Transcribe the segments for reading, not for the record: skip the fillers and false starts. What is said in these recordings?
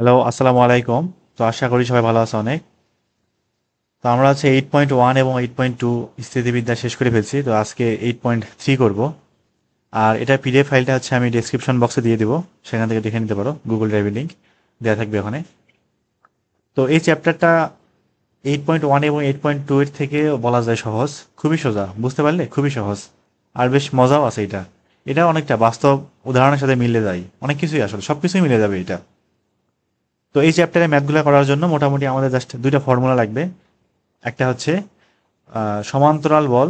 Hello, আসসালামু আলাইকুম। তো আশা করি সবাই ভালো আছে অনেক। তো আমরা হচ্ছে 8.1 এবং 8.2 স্থিতিবিদ্যা শেষ করে ফেলছি। তো আজকে 8.3 করব। আর এটা পিডিএফ ফাইলটা হচ্ছে আমি ডেসক্রিপশন বক্সে দিয়ে দিব, সেখান থেকে দেখে নিতে পারো। গুগল ড্রাইভের লিঙ্ক দেওয়া থাকবে ওখানে। তো এই চ্যাপ্টারটা 8.1 এবং 8.2 এর থেকে বলা যায় সহজ, খুবই সোজা, বুঝতে পারলে খুবই সহজ। আর বেশ মজাও আছে এটা। এটা অনেকটা বাস্তব উদাহরণের সাথে মিলে যায়, অনেক কিছুই, আসলে সব কিছুই মিলে যাবে এটা। তো এই চ্যাপ্টারে ম্যাথগুলো করার জন্য মোটামুটি আমাদের জাস্ট দুইটা ফর্মুলা লাগবে। একটা হচ্ছে সমান্তরাল বল,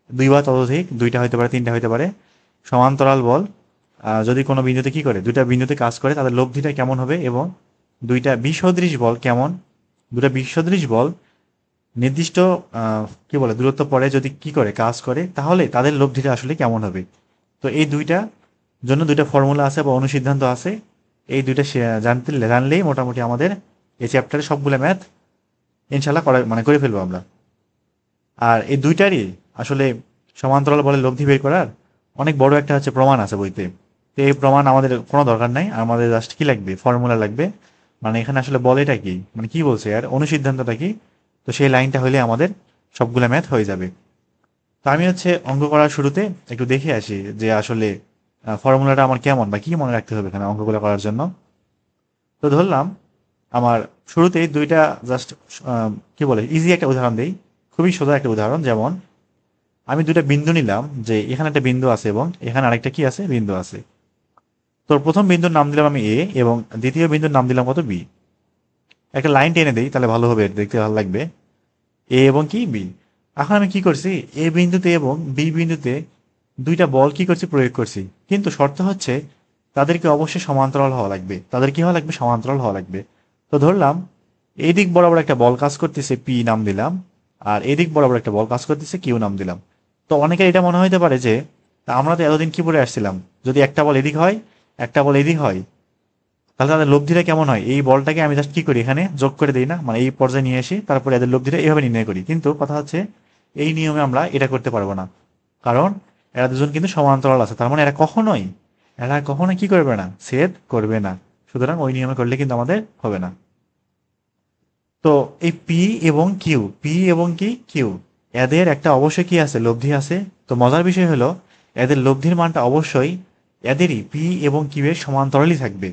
দুই বা ততোধিক, দুইটা হতে পারে, তিনটা হতে পারে। সমান্তরাল বল যদি কোনো বিন্দুতে কি করে, দুইটা বিন্দুতে কাজ করে, তাদের লব্ধিটা কেমন হবে, এবং দুইটা বিসদৃশ বল কেমন, দুটা বিসদৃশ বল নির্দিষ্ট কি বলে দূরত্ব পরে যদি কি করে কাজ করে, তাহলে তাদের লব্ধিটা আসলে কেমন হবে। তো এই দুইটা জন্য দুইটা ফর্মুলা আছে বা অনুসিদ্ধান্ত আছে। এই দুইটা জানলেই মোটামুটি আমাদের এই চ্যাপ্টারে সবগুলো ম্যাথ ইনশাল্লাহ করে ফেলবো আমরা। আর এই দুইটারই আসলে সমান্তরাল বলে লব্ধি বের করার অনেক বড় একটা হচ্ছে প্রমাণ আছে বইতে। তো এই প্রমাণ আমাদের কোনো দরকার নাই, আমাদের জাস্ট কি লাগবে, ফর্মুলা লাগবে। মানে এখানে আসলে বলেটা কি, মানে কি বলছে আর অনুসিদ্ধান্তটা কি। তো সেই লাইনটা হলে আমাদের সবগুলা ম্যাথ হয়ে যাবে। তো আমি হচ্ছে অঙ্ক করার শুরুতে একটু দেখে আসি যে আসলে ফর্মুলাটা আমার কেমন বা কি মনে রাখতে হবে এখানে অঙ্কগুলো করার জন্য। তো ধরলাম আমার শুরুতেই দুইটা জাস্ট কি বলে ইজি একটা উদাহরণ দেই, খুবই সোজা একটা উদাহরণ। যেমন আমি দুইটা বিন্দু নিলাম, যে এখানে একটা বিন্দু আছে এবং এখানে আরেকটা কি আছে, বিন্দু আছে। তো প্রথম বিন্দুর নাম দিলাম আমি এ, এবং দ্বিতীয় বিন্দুর নাম দিলাম কত, বি। একটা লাইন টেনে দেই, তাহলে ভালো হবে, দেখতে ভালো লাগবে। এ এবং কি, বি। এখন আমি কি করছি, এ বিন্দুতে এবং বি বিন্দুতে দুইটা বল কি করছি, প্রয়োগ করছি। কিন্তু শর্ত হচ্ছে তাদেরকে অবশ্যই সমান্তরাল হওয়া লাগবে, তাদের কি হওয়া লাগবে, সমান্তরাল হওয়া লাগবে। তো ধরলাম এই দিক বরাবর একটা বল কাজ করতেছে, পি নাম দিলাম। আর এদিক বরাবর একটা বল কাজ করতেছে, কিউ নাম দিলাম। তো অনেকের এটা মনে হইতে পারে যে তা আমরা তো এতদিন কি পড়ে আসছিলাম, যদি একটা বল এদিক হয়, একটা বল এদিক হয়, তাহলে তাদের লব্ধিটা কেমন হয়। এই বলটাকে আমি জাস্ট কি করি, এখানে যোগ করে দিই না, মানে এই পর্যায়ে নিয়ে আসি, তারপরে এদের লব্ধিটা এইভাবে নির্ণয় করি। কিন্তু কথা হচ্ছে এই নিয়মে আমরা এটা করতে পারবো না, কারণ এরা দুজন কিন্তু সমান্তরাল আছে, তার মানে এরা কখনোই কি করবে না, ছেদ করবে না। সুতরাং ওই নিয়মে করলে কিন্তু আমাদের হবে না। তো এই পি এবং কি কিউ, এদের একটা অবশ্যই কি আছে, লব্ধি আছে। তো মজার বিষয় হলো এদের লব্ধির মানটা অবশ্যই এদেরই পি এবং কিউ এর সমান্তরালই থাকবে।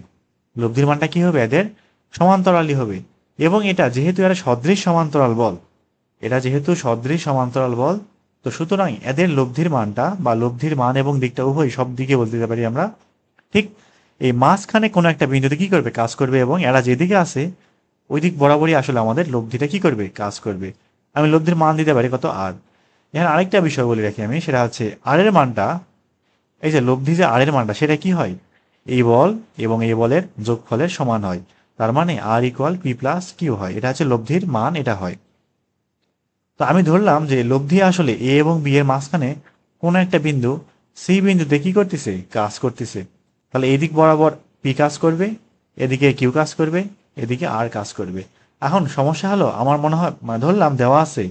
লব্ধির মানটা কি হবে, এদের সমান্তরালই হবে। এবং এটা যেহেতু এরা সদৃশ সমান্তরাল বল, তো সুতরাং এদের লব্ধির মানটা বা লব্ধির মান এবং দিকটা উভয়, সব দিকে বলতে পারি আমরা, ঠিক এই মাঝখানে কোনো একটা বিন্দুতে কি করবে, কাজ করবে। এবং এরা যেদিকে আছে ওই দিক বরাবরই আসলে আমাদের লব্ধিটা কি করবে, কাজ করবে। আমি লব্ধির মান দিতে পারি কত, আর। এখানে আরেকটা বিষয় বলে রাখি আমি, সেটা হচ্ছে আর এর মানটা, এই যে লব্ধি যে আর এর মানটা, সেটা কি হয়, এই বল এবং এই বলের যোগফলের সমান হয়। তার মানে আর ইকুয়াল পি প্লাস কিউ হয়, এটা হচ্ছে লব্ধির মান, এটা হয়। তো আমি ধরলাম যে লব্ধি আসলে এ এবং বি এর মাঝখানে কোনো একটা বিন্দু, সি বিন্দুতে কি করতেছে, কাজ করতেছে। তাহলে এদিক বরাবর পি কাজ করবে, এদিকে কিউ কাজ করবে, এদিকে আর কাজ করবে। এখন সমস্যা হলো, আমার মনে হয় মানে ধরলাম দেওয়া আছে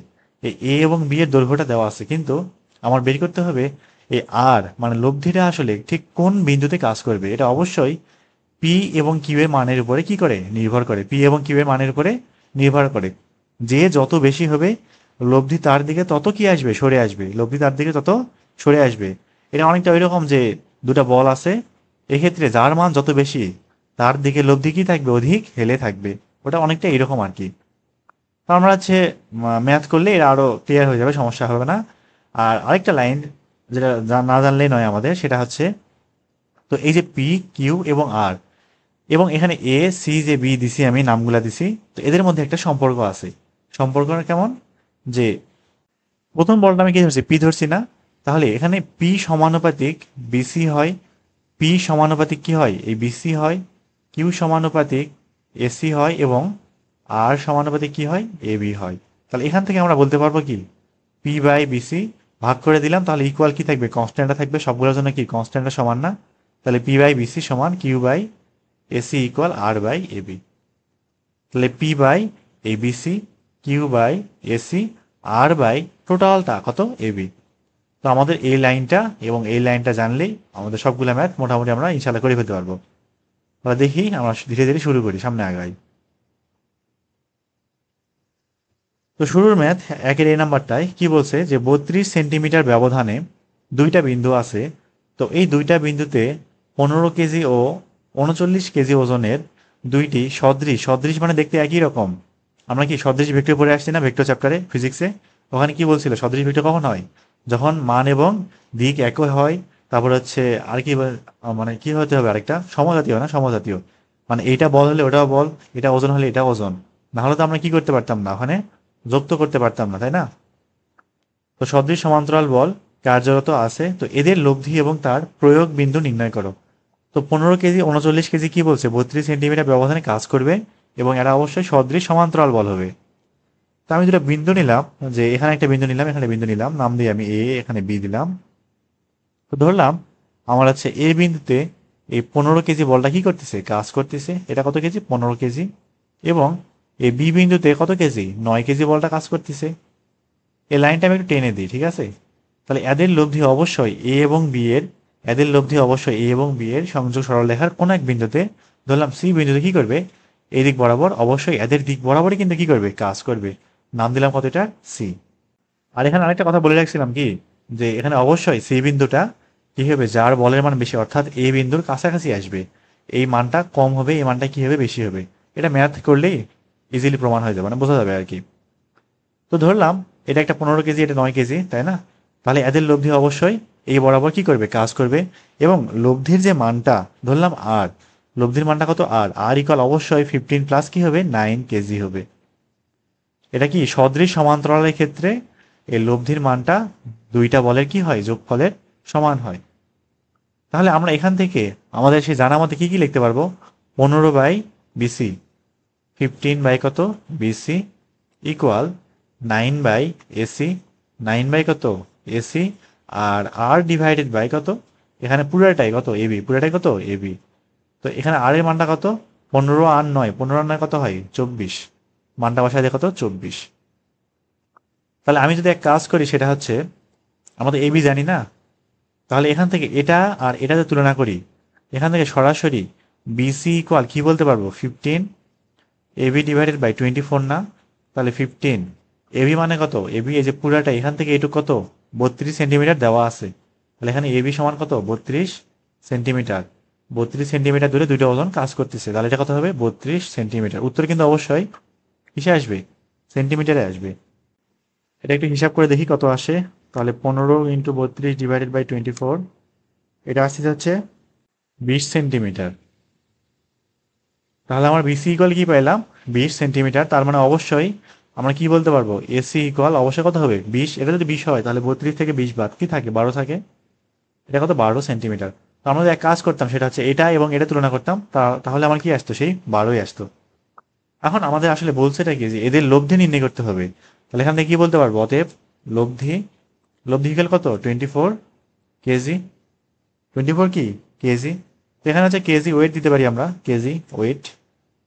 এই এ এবং বি এর দৈর্ঘ্যটা দেওয়া আছে, কিন্তু আমার বের করতে হবে এই আর মানে লব্ধিটা আসলে ঠিক কোন বিন্দুতে কাজ করবে। এটা অবশ্যই পি এবং কিউ এর মানের উপরে কি করে, নির্ভর করে। পি এবং কিউ এর মানের উপরে নির্ভর করে। যে যত বেশি হবে লব্ধি তার দিকে তত কি আসবে, সরে আসবে, লব্ধি তার দিকে তত সরে আসবে। এটা অনেকটা ওই রকম যে দুটা বল আছে, এক্ষেত্রে যার মান যত বেশি তার দিকে লব্ধি কি থাকবে, অধিক হেলে থাকবে। ওটা অনেকটা এরকম আর কি। তো আমরা হচ্ছে ম্যাথ করলে এটা আরো ক্লিয়ার হয়ে যাবে, সমস্যা হবে না। আর আরেকটা লাইন যেটা না জানলেই নয় আমাদের, সেটা হচ্ছে, তো এই যে পি কিউ এবং আর, এবং এখানে এ সি যে বি দিছি, আমি নামগুলা দিছি, তো এদের মধ্যে একটা সম্পর্ক আছে। সম্পর্কটা কেমন, যে প্রথম বলটা আমি কি ধরছি, পি ধরছি না। তাহলে এখানে পি সমানুপাতিক বিসি হয়, পি সমানুপাতিক কি হয়, এই বিসি হয়। কিউ সমানুপাতিক এসি হয়, এবং আর সমানুপাতিক কি হয়, এ বি হয়। তাহলে এখান থেকে আমরা বলতে পারবো কি, পি বাই বিসি ভাগ করে দিলাম, তাহলে ইকুয়াল কি থাকবে, কনস্ট্যান্টটা থাকবে, সবগুলোর জন্য কি কনস্ট্যান্টটা সমান না। তাহলে পি বাই বিসি সমান Q by AC equal R by AB. তাহলে P by ABC, Q by AC, R by টোটালটা কত, এবি। তো আমাদের এই লাইনটা এবং এই লাইনটা জানলেই আমাদের সবগুলো ম্যাথ মোটামুটি আমরা ইনশাল্লাহ করে ফেলতে পারবো। তো তাহলে দেখি আমরা ধীরে ধীরে শুরু করি, সামনে আগাই। তো শুরুর ম্যাথ একের এই নাম্বারটায় কি বলছে যে 32 সেন্টিমিটার ব্যবধানে দুইটা বিন্দু আছে। তো এই দুইটা বিন্দুতে 15 কেজি ও 39 কেজি ওজনের দুইটি সদৃশ, সদৃশ মানে দেখতে একই রকম। আমরা কি সদৃশ ভেক্টর পড়ে আসছি না ভেক্টর চ্যাপ্টারে ফিজিক্সে? ওখানে কি বলছিল সদৃশ ভেক্টর কখন হয়? যখন মান এবং দিক একই হয়। তারপর হচ্ছে আর কি মানে কি হতে হবে আরেকটা সমজাতীয়, না সমজাতীয় মানে এইটা বল হলে ওটাও বল, এটা ওজন হলে এটা ওজন। না হলে তো আমরা কি করতে পারতাম না, ওখানে যুক্ত করতে পারতাম না, তাই না? তো সদৃশ সমান্তরাল বল কার্যরত আছে, তো এদের লব্ধি এবং তার প্রয়োগ বিন্দু নির্ণয় করো। তো 15 কেজি 39 কেজি কি বলছে 32 সেন্টিমিটার ব্যবধানে কাজ করবে এবং এরা অবশ্যই সদৃশ সমান্তরাল বল হবে। তো আমি দুটো বিন্দু নিলাম, যে এখানে একটা বিন্দু নিলাম, এখানে বিন্দু নিলাম, নাম দিয়ে আমি এ, এখানে বি দিলাম। তো ধরলাম আমার হচ্ছে এ বিন্দুতে এই 15 কেজি বলটা কি করতেছে, কাজ করতেছে। এটা কত কেজি? 15 কেজি। এবং এই বি বিন্দুতে কত কেজি? 9 কেজি বলটা কাজ করতেছে। এই লাইনটা আমি একটু টেনে দিই, ঠিক আছে? তাহলে এদের লব্ধি অবশ্যই এ এবং বি এর, এদের লব্ধি অবশ্যই এ এবং বি এর সংযোগ সরলরেখার কোন এক বিন্দুতে, ধরলাম সি বিন্দুতে কি করবে, এই দিক বরাবর, অবশ্যই এদের দিক বরাবরই কিন্তু কি করবে, কাজ করবে। নাম দিলাম কত, এটা সি। আর এখানে আরেকটা কথা বলে রাখছিলাম কি, যে এখানে অবশ্যই সি বিন্দুটা কি হবে, যার বলের মান বেশি অর্থাৎ এ বিন্দুর কাছাকাছি আসবে। এই মানটা কম হবে, এই মানটা কি হবে, বেশি হবে। এটা ম্যাথ করলেই ইজিলি প্রমাণ হয়ে যাবে, মানে বোঝা যাবে আর কি। তো ধরলাম এটা একটা 15 কেজি, এটা 9 কেজি, তাই না? তাহলে এদের লব্ধি অবশ্যই এই বরাবর কি করবে, কাজ করবে। এবং লব্ধির যে মানটা ধরলাম আর, লব্ধির মানটা কত, আর আর ইকুয়াল অবশ্যই 15 প্লাস কি হবে, 9 কেজি হবে। এটা কি সদৃশ সমান্তরালের ক্ষেত্রে এই লব্ধির মানটা দুইটা বলের কি হয়, যোগফলের সমান হয়। তাহলে আমরা এখান থেকে আমাদের সেই জানা মতে কি কি লিখতে পারবো, 15/BC, 15 বাই কত, BC ইকুয়াল 9/AC, 9 বাই কত, এসি। আর আর ডিভাইডেড বাই কত, এখানে পুরাটাই কত, এবি, পুরাটাই কত, এবি। তো এখানে আর এর মানটা কত, 15 আর 9, 15 আর 9 কত হয়, 24। মানটা বসায় দিয়ে কত, 24। তাহলে আমি যদি এক কাজ করি, সেটা হচ্ছে আমরা তো এবি জানি না, তাহলে এখান থেকে এটা আর এটাতে তুলনা করি। এখান থেকে সরাসরি বিসি ইকুয়াল কি বলতে পারবো, 15 এবি ডিভাইডেড বাই 24 না? তাহলে 15 এবি মানে কত, এবি এই যে পুরাটা এখান থেকে এটুকু কত, 32 সেন্টিমিটার দেওয়া আছে। তাহলে এখানে এবি সমান কত, 32 সেন্টিমিটার। 32 সেন্টিমিটার দূরে দুইটা ওজন কাজ করতেছে, তাহলে এটা কত হবে, 32 সেন্টিমিটার। উত্তর কিন্তু অবশ্যই কিসে আসবে, সেন্টিমিটারে আসবে। এটা একটু হিসাব করে দেখি কত আসে। তাহলে 15 × 32 ডিভাইডেড বাই 24, এটা আসছে হচ্ছে 20 সেন্টিমিটার। তাহলে আমার বিসি ইকুয়াল কি পাইলাম, 20 সেন্টিমিটার। তার মানে অবশ্যই আমরা কি বলতে পারবো, এসি ইকুয়াল অবশ্যই কত হবে, 20। এটা যদি 20 হয় তাহলে 32 থেকে 20 বাদ কি থাকে, 12 থাকে। এটা কত, 12 সেন্টিমিটার। তো আমরা যদি এক কাজ করতাম, সেটা হচ্ছে এটা এবং এটা তুলনা করতাম, তাহলে আমার কি আসতো, সেই 12ই আসতো। এখন আমাদের আসলে বলছে এটা কি, যে এদের লব্ধি নির্ণয় করতে হবে। তাহলে এখান থেকে কি বলতে পারবো, অতএব লব্ধি, লব্ধি ইকুয়াল কত, 24 কেজি। 24 কি, কেজি। তো এখানে হচ্ছে কেজি ওয়েট দিতে পারি আমরা, কেজি ওয়েট।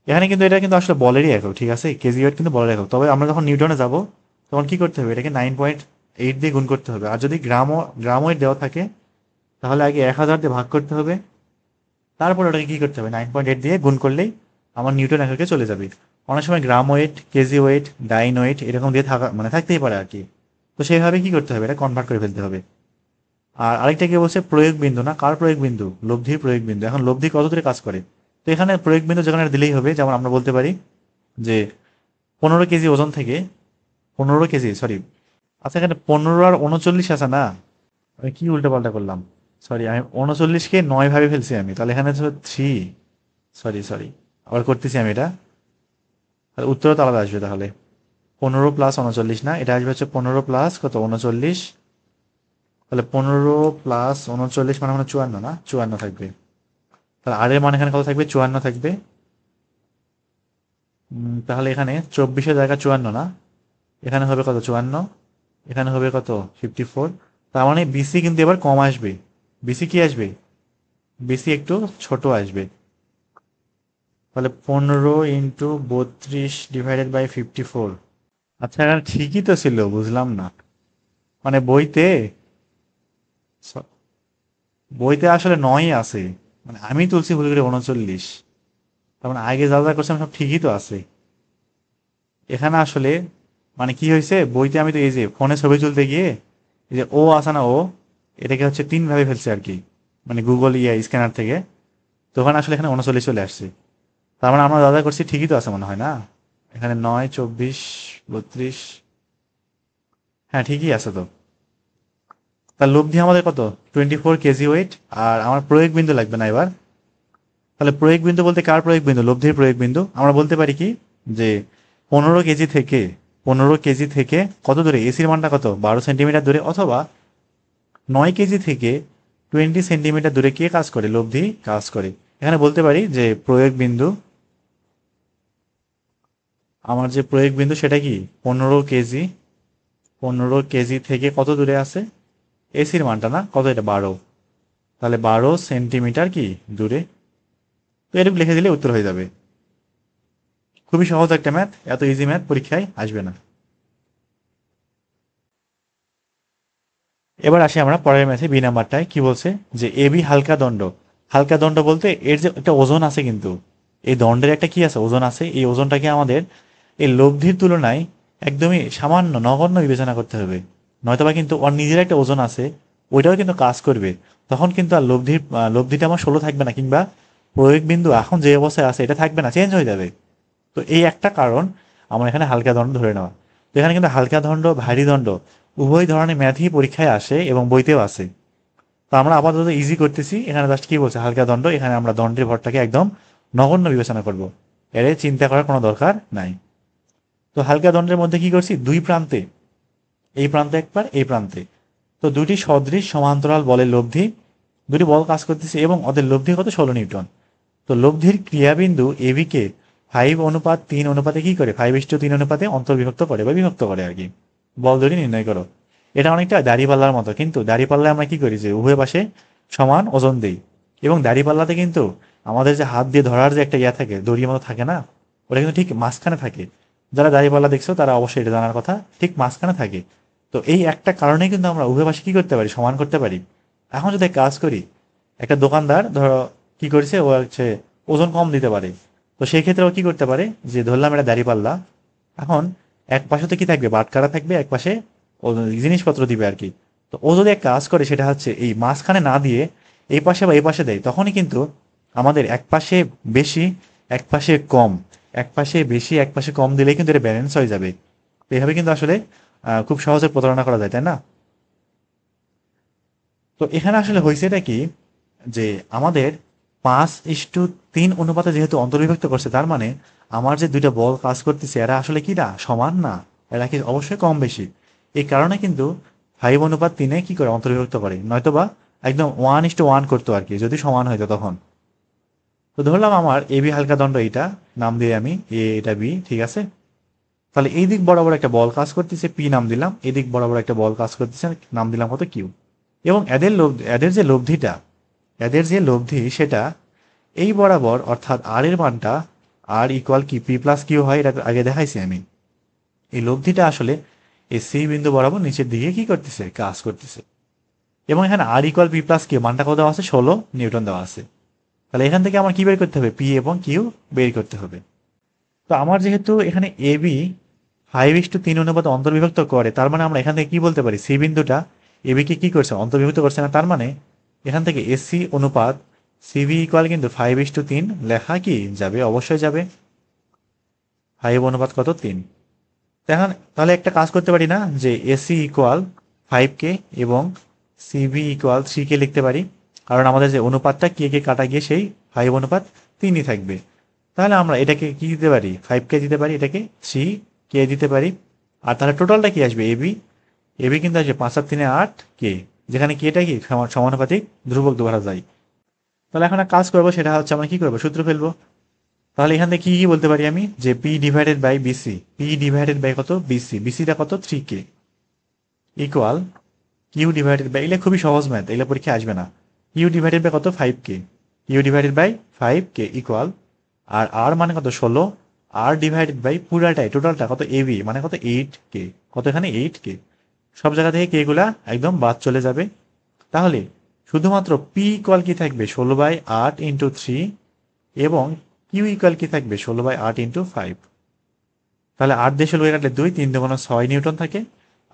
এখানে কিন্তু এটা কিন্তু আসলে বলেরই একক, ঠিক আছে, কেজি ওয়েট কিন্তু বলের একক। তবে আমরা যখন নিউটনে যাব, তখন কি করতে হবে, এটাকে 9.8 দিয়ে গুণ করতে হবে। আর যদি গ্রাম ওয়েট দেওয়া থাকে, তাহলে আগে 1000 দিয়ে ভাগ করতে হবে, তারপর ওটাকে কি করতে হবে, 9.8 দিয়ে গুণ করলেই আমার নিউটন এককে চলে যাবে। অনেক সময় গ্রাম ওয়েট, কেজি ওয়েট, ডাইন ওয়েট এরকম দিয়ে থাকা মানে থাকতেই পারে আর কি। তো সেইভাবে কি করতে হবে, এটা কনভার্ট করে ফেলতে হবে। আর আরেকটা কি বলছে, প্রয়োগ বিন্দু, না কার প্রয়োগ বিন্দু, লব্ধির প্রয়োগ বিন্দু। এখন লব্ধি কত দূরে কাজ করে, তো এখানে প্রয়োগ বিন্দু যেখানে দিলেই হবে। যেমন আমরা বলতে পারি যে 15 কেজি ওজন থেকে, 15 কেজি সরি, আচ্ছা এখানে 15 আর 39 আছে না, আমি কি উল্টো পাল্টা করলাম, সরি আমি 39কে 9 ভাবে ফেলছি আমি, তাহলে এখানে হচ্ছে 3, সরি সরি, আবার করতেছি আমি এটা। তাহলে উত্তরও তো আলাদা আসবে তাহলে, 15 + 39 না, এটা আসবে হচ্ছে 15 প্লাস কত, 39। তাহলে 15 + 39 মানে 54, না 54 থাকবে। তাহলে আর এর মান এখানে কত থাকবে, 54 থাকবে। তাহলে এখানে 24-এর জায়গা 54 না, এখানে হবে কত, 54। এখানে হবে কত, 54। তার মানে বিসি কিন্তু এবার কম আসবে। বিসি কি আসবে, বিসি একটু ছোট আসবে। তাহলে 15 × 32 ডিভাইডেড বাই 54। আচ্ছা এখানে ঠিকই তো ছিল, বুঝলাম না, মানে বইতে, স- বইতে আসলে 9 আছে, মানে আমি তুলছি ভুল করে 39। তার মানে আগে যা যা করছিলাম সব ঠিকই তো আছে। এখানে আসলে মানে কি হয়েছে, বইতে আমি তো এই যে ফোনে ছবি তুলতে গিয়ে এই যে ও আছে না ও, এটাকে হচ্ছে 3 ভাবে ফেলছে আর কি, মানে গুগল স্ক্যানার থেকে। তখন আসলে এখানে 39 চলে আসছে। তার মানে আমরা যা যা করছি ঠিকই তো আছে মনে হয় না? এখানে 9, 24, 32, হ্যাঁ ঠিকই আছে তো। তার লব্ধি আমাদের কত? 24 কেজি ওয়েট। আর আমার প্রয়োগ বিন্দু লাগবে না এবার। তাহলে প্রয়োগ বিন্দু বলতে কার প্রয়োগ বিন্দু? লব্ধির প্রয়োগ বিন্দু। আমরা বলতে পারি কি যে 15 কেজি থেকে, 15 কেজি থেকে কত দূরে, এসির মানটা কত, 12 সেন্টিমিটার দূরে, অথবা 9 কেজি থেকে 20 সেন্টিমিটার দূরে কে কাজ করে? লব্ধি কাজ করে। এখানে বলতে পারি যে প্রয়োগ বিন্দু, আমার যে প্রয়োগ বিন্দু সেটা কি 15 কেজি, 15 কেজি থেকে কত দূরে আছে? এসির মানটা না কত, এটা 12, তাহলে 12 সেন্টিমিটার কি দূরে। তো এরকম লিখে দিলে উত্তর হয়ে যাবে। খুবই সহজ একটা ম্যাথ, এত ইজি ম্যাথ পরীক্ষায় আসবে না। এবার আসি আমরা পরের ম্যাথে, বি নাম্বারটায় কি বলছে যে এ বি হালকা দণ্ড। হালকা দণ্ড বলতে এর যে একটা ওজন আছে, কিন্তু এই দণ্ডের একটা কি আছে, ওজন আছে। এই ওজনটাকে আমাদের এই লব্ধির তুলনায় একদমই সামান্য নগণ্য বিবেচনা করতে হবে, নয়তোবা কিন্তু ওর নিজের একটা ওজন আছে, ওইটাও কিন্তু কাজ করবে। তখন কিন্তু আর লব্ধিটা আমার 16 থাকবে না, কিংবা প্রয়োগ বিন্দু এখন যে অবস্থায় আছে এটা থাকবে না, চেঞ্জ হয়ে যাবে। তো এই একটা কারণ আমার এখানে হালকা দণ্ড ধরে নেওয়া। তো এখানে কিন্তু হালকা দণ্ড, ভারী দণ্ড উভয় ধরনের ম্যাথই পরীক্ষায় আসে এবং বইতেও আছে। তো আমরা আপাতত ইজি করতেছি, এখানে জাস্ট কি বলছে হালকা দণ্ড, এখানে আমরা দণ্ডের ভরটাকে একদম নগণ্য বিবেচনা করব, এর চিন্তা করার কোনো দরকার নাই। তো হালকা দণ্ডের মধ্যে কি করছি, দুই প্রান্তে, এই প্রান্তে একবার, এই প্রান্তে, তো দুটি সদৃশ সমান্তরাল বলের লব্ধি, দুটি বল কাজ করতেছে এবং ওদের লব্ধি কত, 16 নিউটন। তো লব্ধির ক্রিয়াবিন্দু এবি কে 5:3 অনুপাতে কি করে, 5:3 অনুপাতে অন্তর্বিভক্ত করে বা বিভক্ত করে আর কি। বল দুটি নির্ণয় করো। এটা অনেকটা দাড়িপাল্লার মতো, কিন্তু দাড়িপাল্লায় আমরা কি করি যে উভয় পাশে সমান ওজন দিই, এবং দাড়িপাল্লাতে কিন্তু আমাদের যে হাত দিয়ে ধরার যে একটা ইয়া থাকে, দড়ির মতো থাকে না, ওটা কিন্তু ঠিক মাঝখানে থাকে। যারা দাড়িপাল্লা দেখছো তারা অবশ্যই এটা জানার কথা, ঠিক মাঝখানে থাকে। তো এই একটা কারণে কিন্তু আমরা উভয় পাশে কি করতে পারি, সমান করতে পারি। এখন যদি এক কাজ করি, একটা দোকানদার ধরো কি করেছে, ও হচ্ছে ওজন কম দিতে পারে। তো সেই ক্ষেত্রে ও কি করতে পারে, যে ধরলাম এটা দাড়িপাল্লা, এখন এক পাশে তো কি থাকবে, বাটখারা থাকবে, এক পাশে ও জিনিসপত্র দিবে আর কি। তো ও যদি এক কাজ করে, সেটা হচ্ছে এই মাঝখানে না দিয়ে এই পাশে বা এই পাশে দেয়, তখনই কিন্তু আমাদের এক পাশে বেশি, এক পাশে কম, এক পাশে বেশি এক পাশে কম দিলেই কিন্তু এটা ব্যালেন্স হয়ে যাবে। তো এইভাবে কিন্তু আসলে খুব সহজে প্রতারণা করা যায়, তাই না? তো এখানে আসলে হয়েছে এটা কি, যে আমাদের 5:3 অনুপাতে যেহেতু অন্তর্বিভক্ত করছে, তার মানে আমার যে দুইটা বল কাজ করতেছে এরা আসলে কি না, সমান না, এরা কি অবশ্যই কম বেশি। এই কারণে কিন্তু 5:3 কি করে অন্তর্বিভক্ত করে, নয়তোবা একদম 1:1 করতো আর কি, যদি সমান হইতো তখন। তো ধরলাম আমার এ বি হালকা দণ্ড, এইটা নাম দিয়ে আমি এ, এটা বি, ঠিক আছে। তাহলে এই দিক বরাবর একটা বল কাজ করতেছে, পি নাম দিলাম, এদিক বরাবর একটা বল কাজ করতেছে, নাম দিলাম কত, কিউ। এবং এদের যে লব্ধি সেটা এই বরাবর, অর্থাৎ আর এর মানটা, আর ইকুয়াল কি পি প্লাস কিউ হয়, এটা আগে দেখাইছি আমি। এই লব্ধিটা আসলে এই সি বিন্দু বরাবর নিচের দিকে কি করতেছে, কাজ করতেছে। এবং এখানে আর ইকুয়াল পি প্লাস কিউ মানটা কত দেওয়া আছে, 16 নিউটন দেওয়া আছে। তাহলে এখান থেকে আমার কি বের করতে হবে, পি এবং কিউ বের করতে হবে। তো আমার যেহেতু এখানে এ বি 5:3 অনুপাতে অন্তর্বিভক্ত করে, তার মানে আমরা এখান থেকে কি বলতে পারি, সি বিন্দুটা এ বি কে কি করছে, অন্তর্বিভক্ত করছে না। তার মানে এখান থেকে এসি অনুপাত সিবি ইকুয়াল কিন্তু 5:3 লেখা কি যাবে, অবশ্যই যাবে। 5 অনুপাত কত, 3। এখন তাহলে একটা কাজ করতে পারি না, যে এসি ইকুয়াল 5K এবং সিবি ইকুয়াল 3K লিখতে পারি, কারণ আমাদের যে অনুপাতটা কে কে কাটা গিয়ে সেই 5:3 থাকবে। তাহলে আমরা এটাকে কি দিতে পারি, 5K দিতে পারি, এটাকে 3K দিতে পারি। আর তাহলে টোটালটা কি আসবে, এবি, এবি কিন্তু আসবে 5 আর 3 8 কে, যেখানে কেটা কি সমানুপাতিক ধ্রুবক ধরা যায়। তাহলে এখন এক কাজ করবো, সেটা হচ্ছে আমরা কি করবো, সূত্র ফেলবো। তাহলে এখান থেকে কি কি বলতে পারি আমি, যে P divided by BC, P divided by কত, বিসি, বিসিটা কত, 3K, equal Q divided by, এগুলো খুবই সহজ ম্যাথ, এগুলো পরীক্ষা আসবে না। কিউ ডিভাইডেড বাই কত, 5K, Q divided by 5K equal, আর আর মানে কত, 16, আর ডিভাইডেড বাই পুরাটাই টোটালটা কত, এবি মানে কত, 8K, কত এখানে 8K। সব জায়গা থেকে কে গুলা একদম বাদ চলে যাবে। তাহলে শুধুমাত্র পি ইকুয়াল কি থাকবে, 16/8 × 3, এবং কিউ ইকুয়াল কি থাকবে 16/8 ইন্টু 5। তাহলে 8 দিয়ে 16 কাটলে 2, 3 দুগুণ 6 নিউটন থাকে।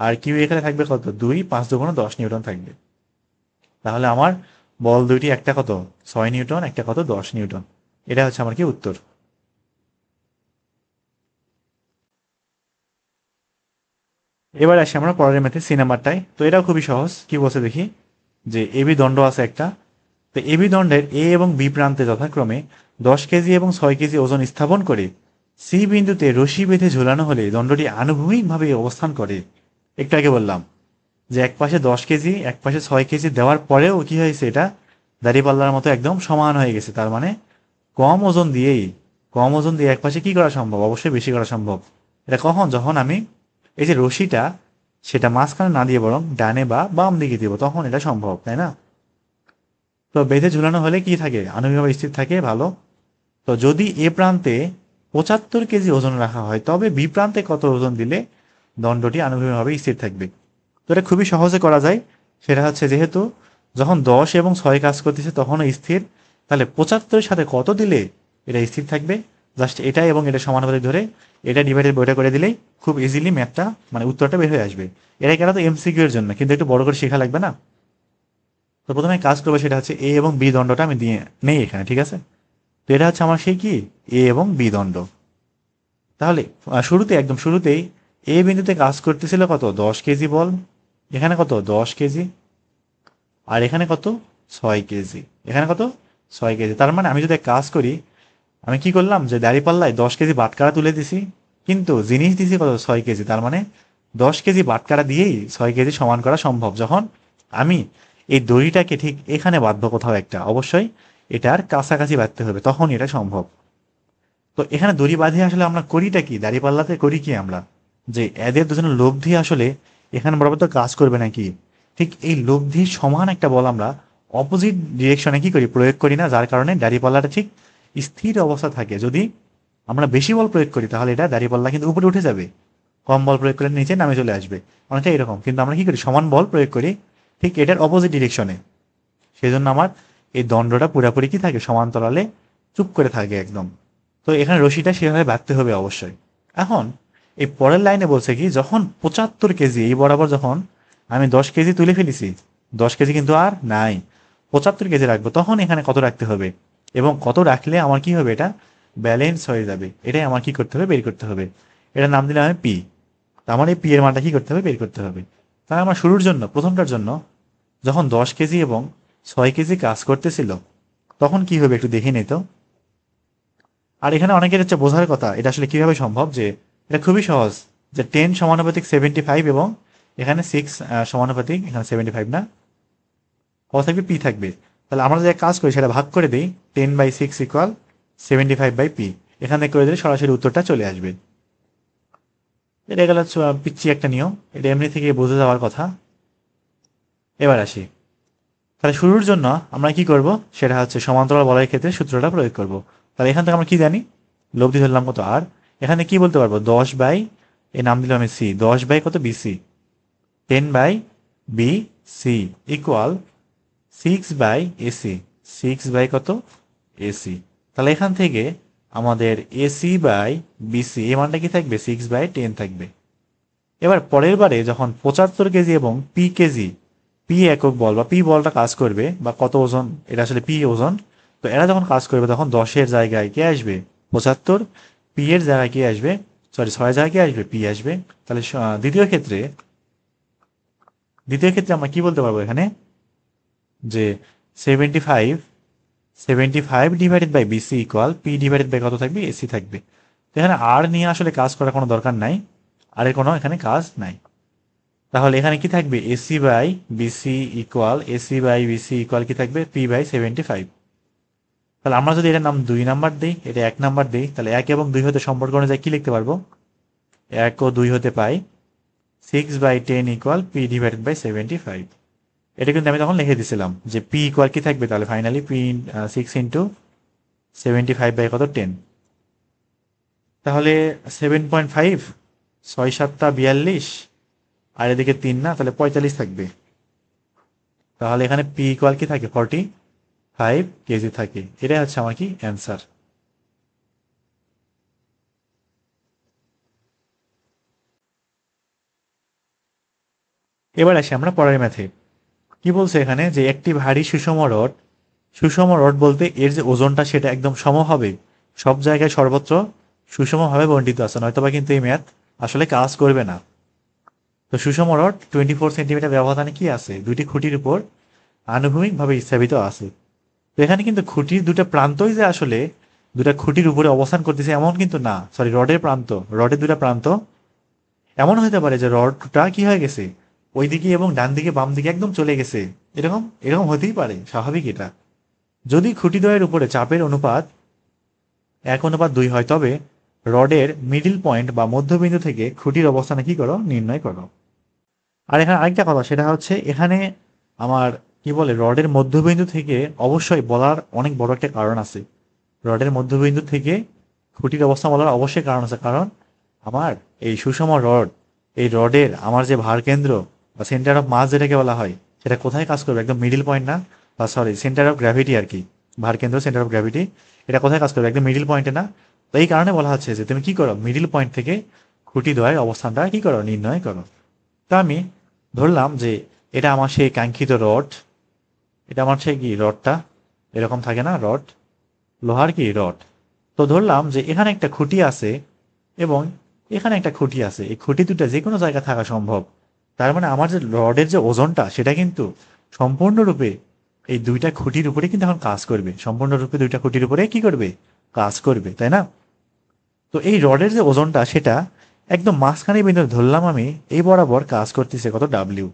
আর কিউ এখানে থাকবে কত, 2, 5 দুগুণ 10 নিউটন থাকবে। তাহলে আমার বল দুইটি, একটা কত 6 নিউটন, একটা কত 10 নিউটন। এটা হচ্ছে আমার কি উত্তর। এবার আসি আমরা পরের ম্যাথে সি নাম্বারটায়। তো এটাও খুবই সহজ। কি বলছে দেখি, যে এবি দণ্ড আছে একটা। তো এবি দণ্ডের এ এবং বি প্রান্তে যথাক্রমে 10 কেজি এবং 6 কেজি ওজন স্থাপন করে সি বিন্দুতে রশি বেঁধে ঝোলানো হলে দণ্ডটি আনুভূমিকভাবে অবস্থান করে। একটু আগে বললাম যে এক পাশে 10 কেজি, এক পাশে 6 কেজি দেওয়ার পরেও কি হয়েছে, এটা দাঁড়িপাল্লার মতো একদম সমান হয়ে গেছে। তার মানে কম ওজন দিয়েই, কম ওজন দিয়ে এক পাশে কি করা সম্ভব, অবশ্যই বেশি করা সম্ভব। এটা কখন, যখন আমি এই যে রশিটা, সেটা মাঝখানে না দিয়ে বরং ডানে বা বাম দিকে দিব, তখন এটা সম্ভব, তাই না? তো বেঁধে ঝুলানো হলে কি থাকে, আনুভূমিকভাবে স্থির থাকে, ভালো। তো যদি এ প্রান্তে 75 কেজি ওজন রাখা হয়, তবে বি প্রান্তে কত ওজন দিলে দণ্ডটি আনুভূমিকভাবে স্থির থাকবে? তো এটা খুবই সহজে করা যায়। সেটা হচ্ছে, যেহেতু যখন 10 এবং 6 কাজ করতেছে তখনও স্থির, তাহলে 75-এর সাথে কত দিলে এটা স্থির থাকবে? জাস্ট এটা এবং এটা সমানুপাতিক ধরে এটা ডিভাইডেড বইটা করে দিলেই খুব ইজিলি ম্যাথটা, মানে উত্তরটা বের হয়ে আসবে। এটা কেন, তো এমসিকিউ এর জন্য, কিন্তু একটু বড় করে শেখা লাগবে না? তো প্রথমে কাজ করবো, সেটা হচ্ছে এ এবং বি দণ্ডটা আমি দিয়ে নেই এখানে, ঠিক আছে? তো এটা হচ্ছে আমার সেই কি, এ এবং বি দণ্ড। তাহলে শুরুতে, একদম শুরুতেই এ বিন্দুতে কাজ করতেছিল কত, 10 কেজি বল। এখানে কত, 10 কেজি। আর এখানে কত, 6 কেজি। এখানে কত, 6 কেজি। তার মানে আমি যদি এক কাজ করি, আমি কি করলাম, যে দাঁড়িপাল্লায় 10 কেজি বাটখারা তুলে দিছি, কিন্তু জিনিস দিছি কত, 6 কেজি। তার মানে 10 কেজি বাটখারা দিয়েই 6 কেজি সমান করা সম্ভব, যখন আমি এই দড়িটাকে ঠিক এখানে বাঁধবো কোথাও একটা, অবশ্যই এটার কাছাকাছি বাঁধতে হবে, তখন এটা সম্ভব। তো এখানে দড়ি বাঁধিয়ে আসলে আমরা করিটা কি, দাঁড়িপাল্লাতে করি কি আমরা, যে এদের দুজনের লব্ধি আসলে এখানে বরাবর তো কাজ করবে নাকি, ঠিক এই লব্ধির সমান একটা বল আমরা অপোজিট ডিরেকশনে কি করি, প্রয়োগ করি না, যার কারণে দাঁড়িপাল্লাটা ঠিক স্থির অবস্থা থাকে। যদি আমরা বেশি বল প্রয়োগ করি, তাহলে এটা দাঁড়িপাল্লা কিন্তু উপরে উঠে যাবে, কম বল প্রয়োগ করলে নিচে নামে চলে আসবে, অনেকটা এরকম। কিন্তু আমরা কি করি, সমান বল প্রয়োগ করি ঠিক এটার অপোজিট ডিরেকশনে। সেই জন্য আমার এই দণ্ডটা পুরাপুরি কি থাকে, সমান্তরালে চুপ করে থাকে একদম। তো এখানে রশিটা সেভাবে বাঁধতে হবে অবশ্যই। এখন এই পরের লাইনে বলছে কি, যখন 75 কেজি এই বরাবর যখন আমি 10 কেজি তুলে ফেলেছি, 10 কেজি কিন্তু আর নাই, 75 কেজি রাখবো, তখন এখানে কত রাখতে হবে এবং কত রাখলে আমার কি হবে, এটা ব্যালেন্স হয়ে যাবে, এটাই আমার কি করতে হবে, বের করতে হবে। এটার নাম দিলাম আমি পি। তার মানে পি এর মানটা কি করতে হবে, বের করতে হবে। তাহলে আমার শুরুর জন্য, প্রথমটার জন্য, যখন 10 কেজি এবং 6 কেজি কাজ করতেছিল, তখন কি হবে একটু দেখে নিত। আর এখানে অনেকের হচ্ছে বোঝার কথা, এটা আসলে কিভাবে সম্ভব, যে এটা খুবই সহজ, যে 10 সমানুপাতিক 75 এবং এখানে 6 সমানুপাতিক এখানে 75 না, কত থাকবে, পি থাকবে। তাহলে আমরা যে কাজ করি সেটা ভাগ করে দিই, 10/6 ইকুয়াল 75/পি। এখানে করে দিলে সরাসরি উত্তরটা চলে আসবে। এটা গেল পিচ্ছি একটা নিয়ম, এটা এমনি থেকে বুঝে যাওয়ার কথা। এবার আসি, তাহলে শুরুর জন্য আমরা কি করব, সেটা হচ্ছে সমান্তরাল বলয়ের ক্ষেত্রে সূত্রটা প্রয়োগ করব। তাহলে এখান থেকে আমরা কি জানি, লব্ধি ধরলাম কত আর, এখানে কি বলতে পারবো, 10 বাই, এই নাম দিলাম আমি সি, 10 বাই কত, বিসি, 10/বি সি ইকুয়াল 6/এসি, 6 বাই কত, এসি। তাহলে এখান থেকে আমাদের এসি/বিসি এই মানটা কি থাকবে, 6/10 থাকবে। এবার পরের বারে যখন 75 কেজি এবং পি পি একক বল বা পি বলটা কাজ করবে, বা কত ওজন, এটা আসলে পি ওজন, তো এরা যখন কাজ করবে তখন 10-এর জায়গায় কে আসবে, 75, পি এর জায়গায় কে আসবে, সরি 6-এর জায়গায় কে আসবে, পি আসবে। তাহলে দ্বিতীয় ক্ষেত্রে আমরা কি বলতে পারবো এখানে, যে 75 divided by BC equal P divided by কত থাকবে, এসি থাকবে। তো এখানে আর নিয়ে আসলে কাজ করার কোনো দরকার নাই, আর এর কোনো এখানে কাজ নাই। তাহলে এখানে কি থাকবে, এসি বাই বিসি ইকুয়াল কি থাকবে, পি/75। তাহলে আমরা যদি এটার নাম 2 নাম্বার দিই, এটা 1 নাম্বার দিই, তাহলে 1 এবং 2 হতে সম্পর্ক অনুযায়ী কি লিখতে পারবো, 1 ও 2 হতে পাই 6/10 ইকুয়াল পি ডিভাইডেড বাই 75। এটা কিন্তু আমি তখন লিখে দিছিলাম যে পি ইকুয়াল কি থাকবে, তাহলে ফাইনালি পি 6 × 75/, কত, 10। তাহলে 7.5, 6 × 7 = 42, আর এদিকে 3 না, তাহলে 45 থাকবে। তাহলে এখানে পি ইকুয়াল কি থাকে, 45 কেজি থাকে। এটাই হচ্ছে আমার কি অ্যান্সার। এবার আসি আমরা পরের ম্যাথে। কি বলছে এখানে যে একটি ভারী সুষম রড বলতে এর যে ওজনটা সেটা একদম সম হবে, সব জায়গায় সর্বত্র সুষমভাবে বণ্টিত আছে, নয়তোবা কিন্তু এই ম্যাথ আসলে কাজ করবে না। তো সুষম রড 24 সেন্টিমিটার ব্যবধানে কি আছে, দুইটি খুঁটির উপর আনুভূমিকভাবে স্থাপিত আছে। তো এখানে কিন্তু খুঁটির দুটো প্রান্তই যে আসলে দুটা খুঁটির উপরে অবস্থান করতেছে এমন কিন্তু না, সরি, রডের দুটা প্রান্ত এমন হতে পারে যে রডটা কি হয়ে গেছে ওই দিকে এবং ডান দিকে বাম দিকে একদম চলে গেছে, এরকম এরকম হতেই পারে, স্বাভাবিক এটা। যদি খুঁটিদ্বয়ের উপরে চাপের অনুপাত 1:2 হয়, তবে রডের মিডিল পয়েন্ট বা মধ্যবিন্দু থেকে খুঁটির অবস্থানে কি করো, নির্ণয় করো। আর এখানে আরেকটা কথা, সেটা হচ্ছে এখানে আমার কি বলে রডের মধ্যবিন্দু থেকে অবশ্যই বলার অনেক বড় একটা কারণ আছে। রডের মধ্যবিন্দু থেকে খুঁটির অবস্থান বলার অবশ্যই কারণ আছে, কারণ আমার এই সুষম রড, এই রডের আমার যে ভার কেন্দ্র বা সেন্টার অফ মাস যেটাকে বলা হয়, সেটা কোথায় কাজ করবে, একদম মিডিল পয়েন্ট না, বা সরি সেন্টার অফ গ্র্যাভিটি আর কি, ভার কেন্দ্র সেন্টার অফ গ্র্যাভিটি, এটা কোথায় কাজ করবে, একদম মিডিল পয়েন্টে না। তো এই কারণে বলা হচ্ছে যে তুমি কি করো, মিডিল পয়েন্ট থেকে খুঁটি দ্বয়ের অবস্থানটা কি করো, নির্ণয় করো। তো আমি ধরলাম যে এটা আমার সেই কাঙ্ক্ষিত রড, এটা আমার সেই কি রডটা এরকম থাকে না, রড, লোহার কি রড। তো ধরলাম যে এখানে একটা খুঁটি আছে এবং এখানে একটা খুঁটি আছে, এই খুঁটি দুটো যে কোনো জায়গায় থাকা সম্ভব। তার মানে আমার যে রডের যে ওজনটা সেটা কিন্তু সম্পূর্ণরূপে এই দুইটা খুঁটির উপরে কিন্তু এখন কাজ করবে, সম্পূর্ণরূপে দুইটা খুঁটির উপরে কি করবে, কাজ করবে, তাই না? তো এই রডের যে ওজনটা সেটা একদম মাঝখানে বিন্দু ধরলাম আমি, এই বরাবর কাজ করতেছে কত, ডাব্লিউ।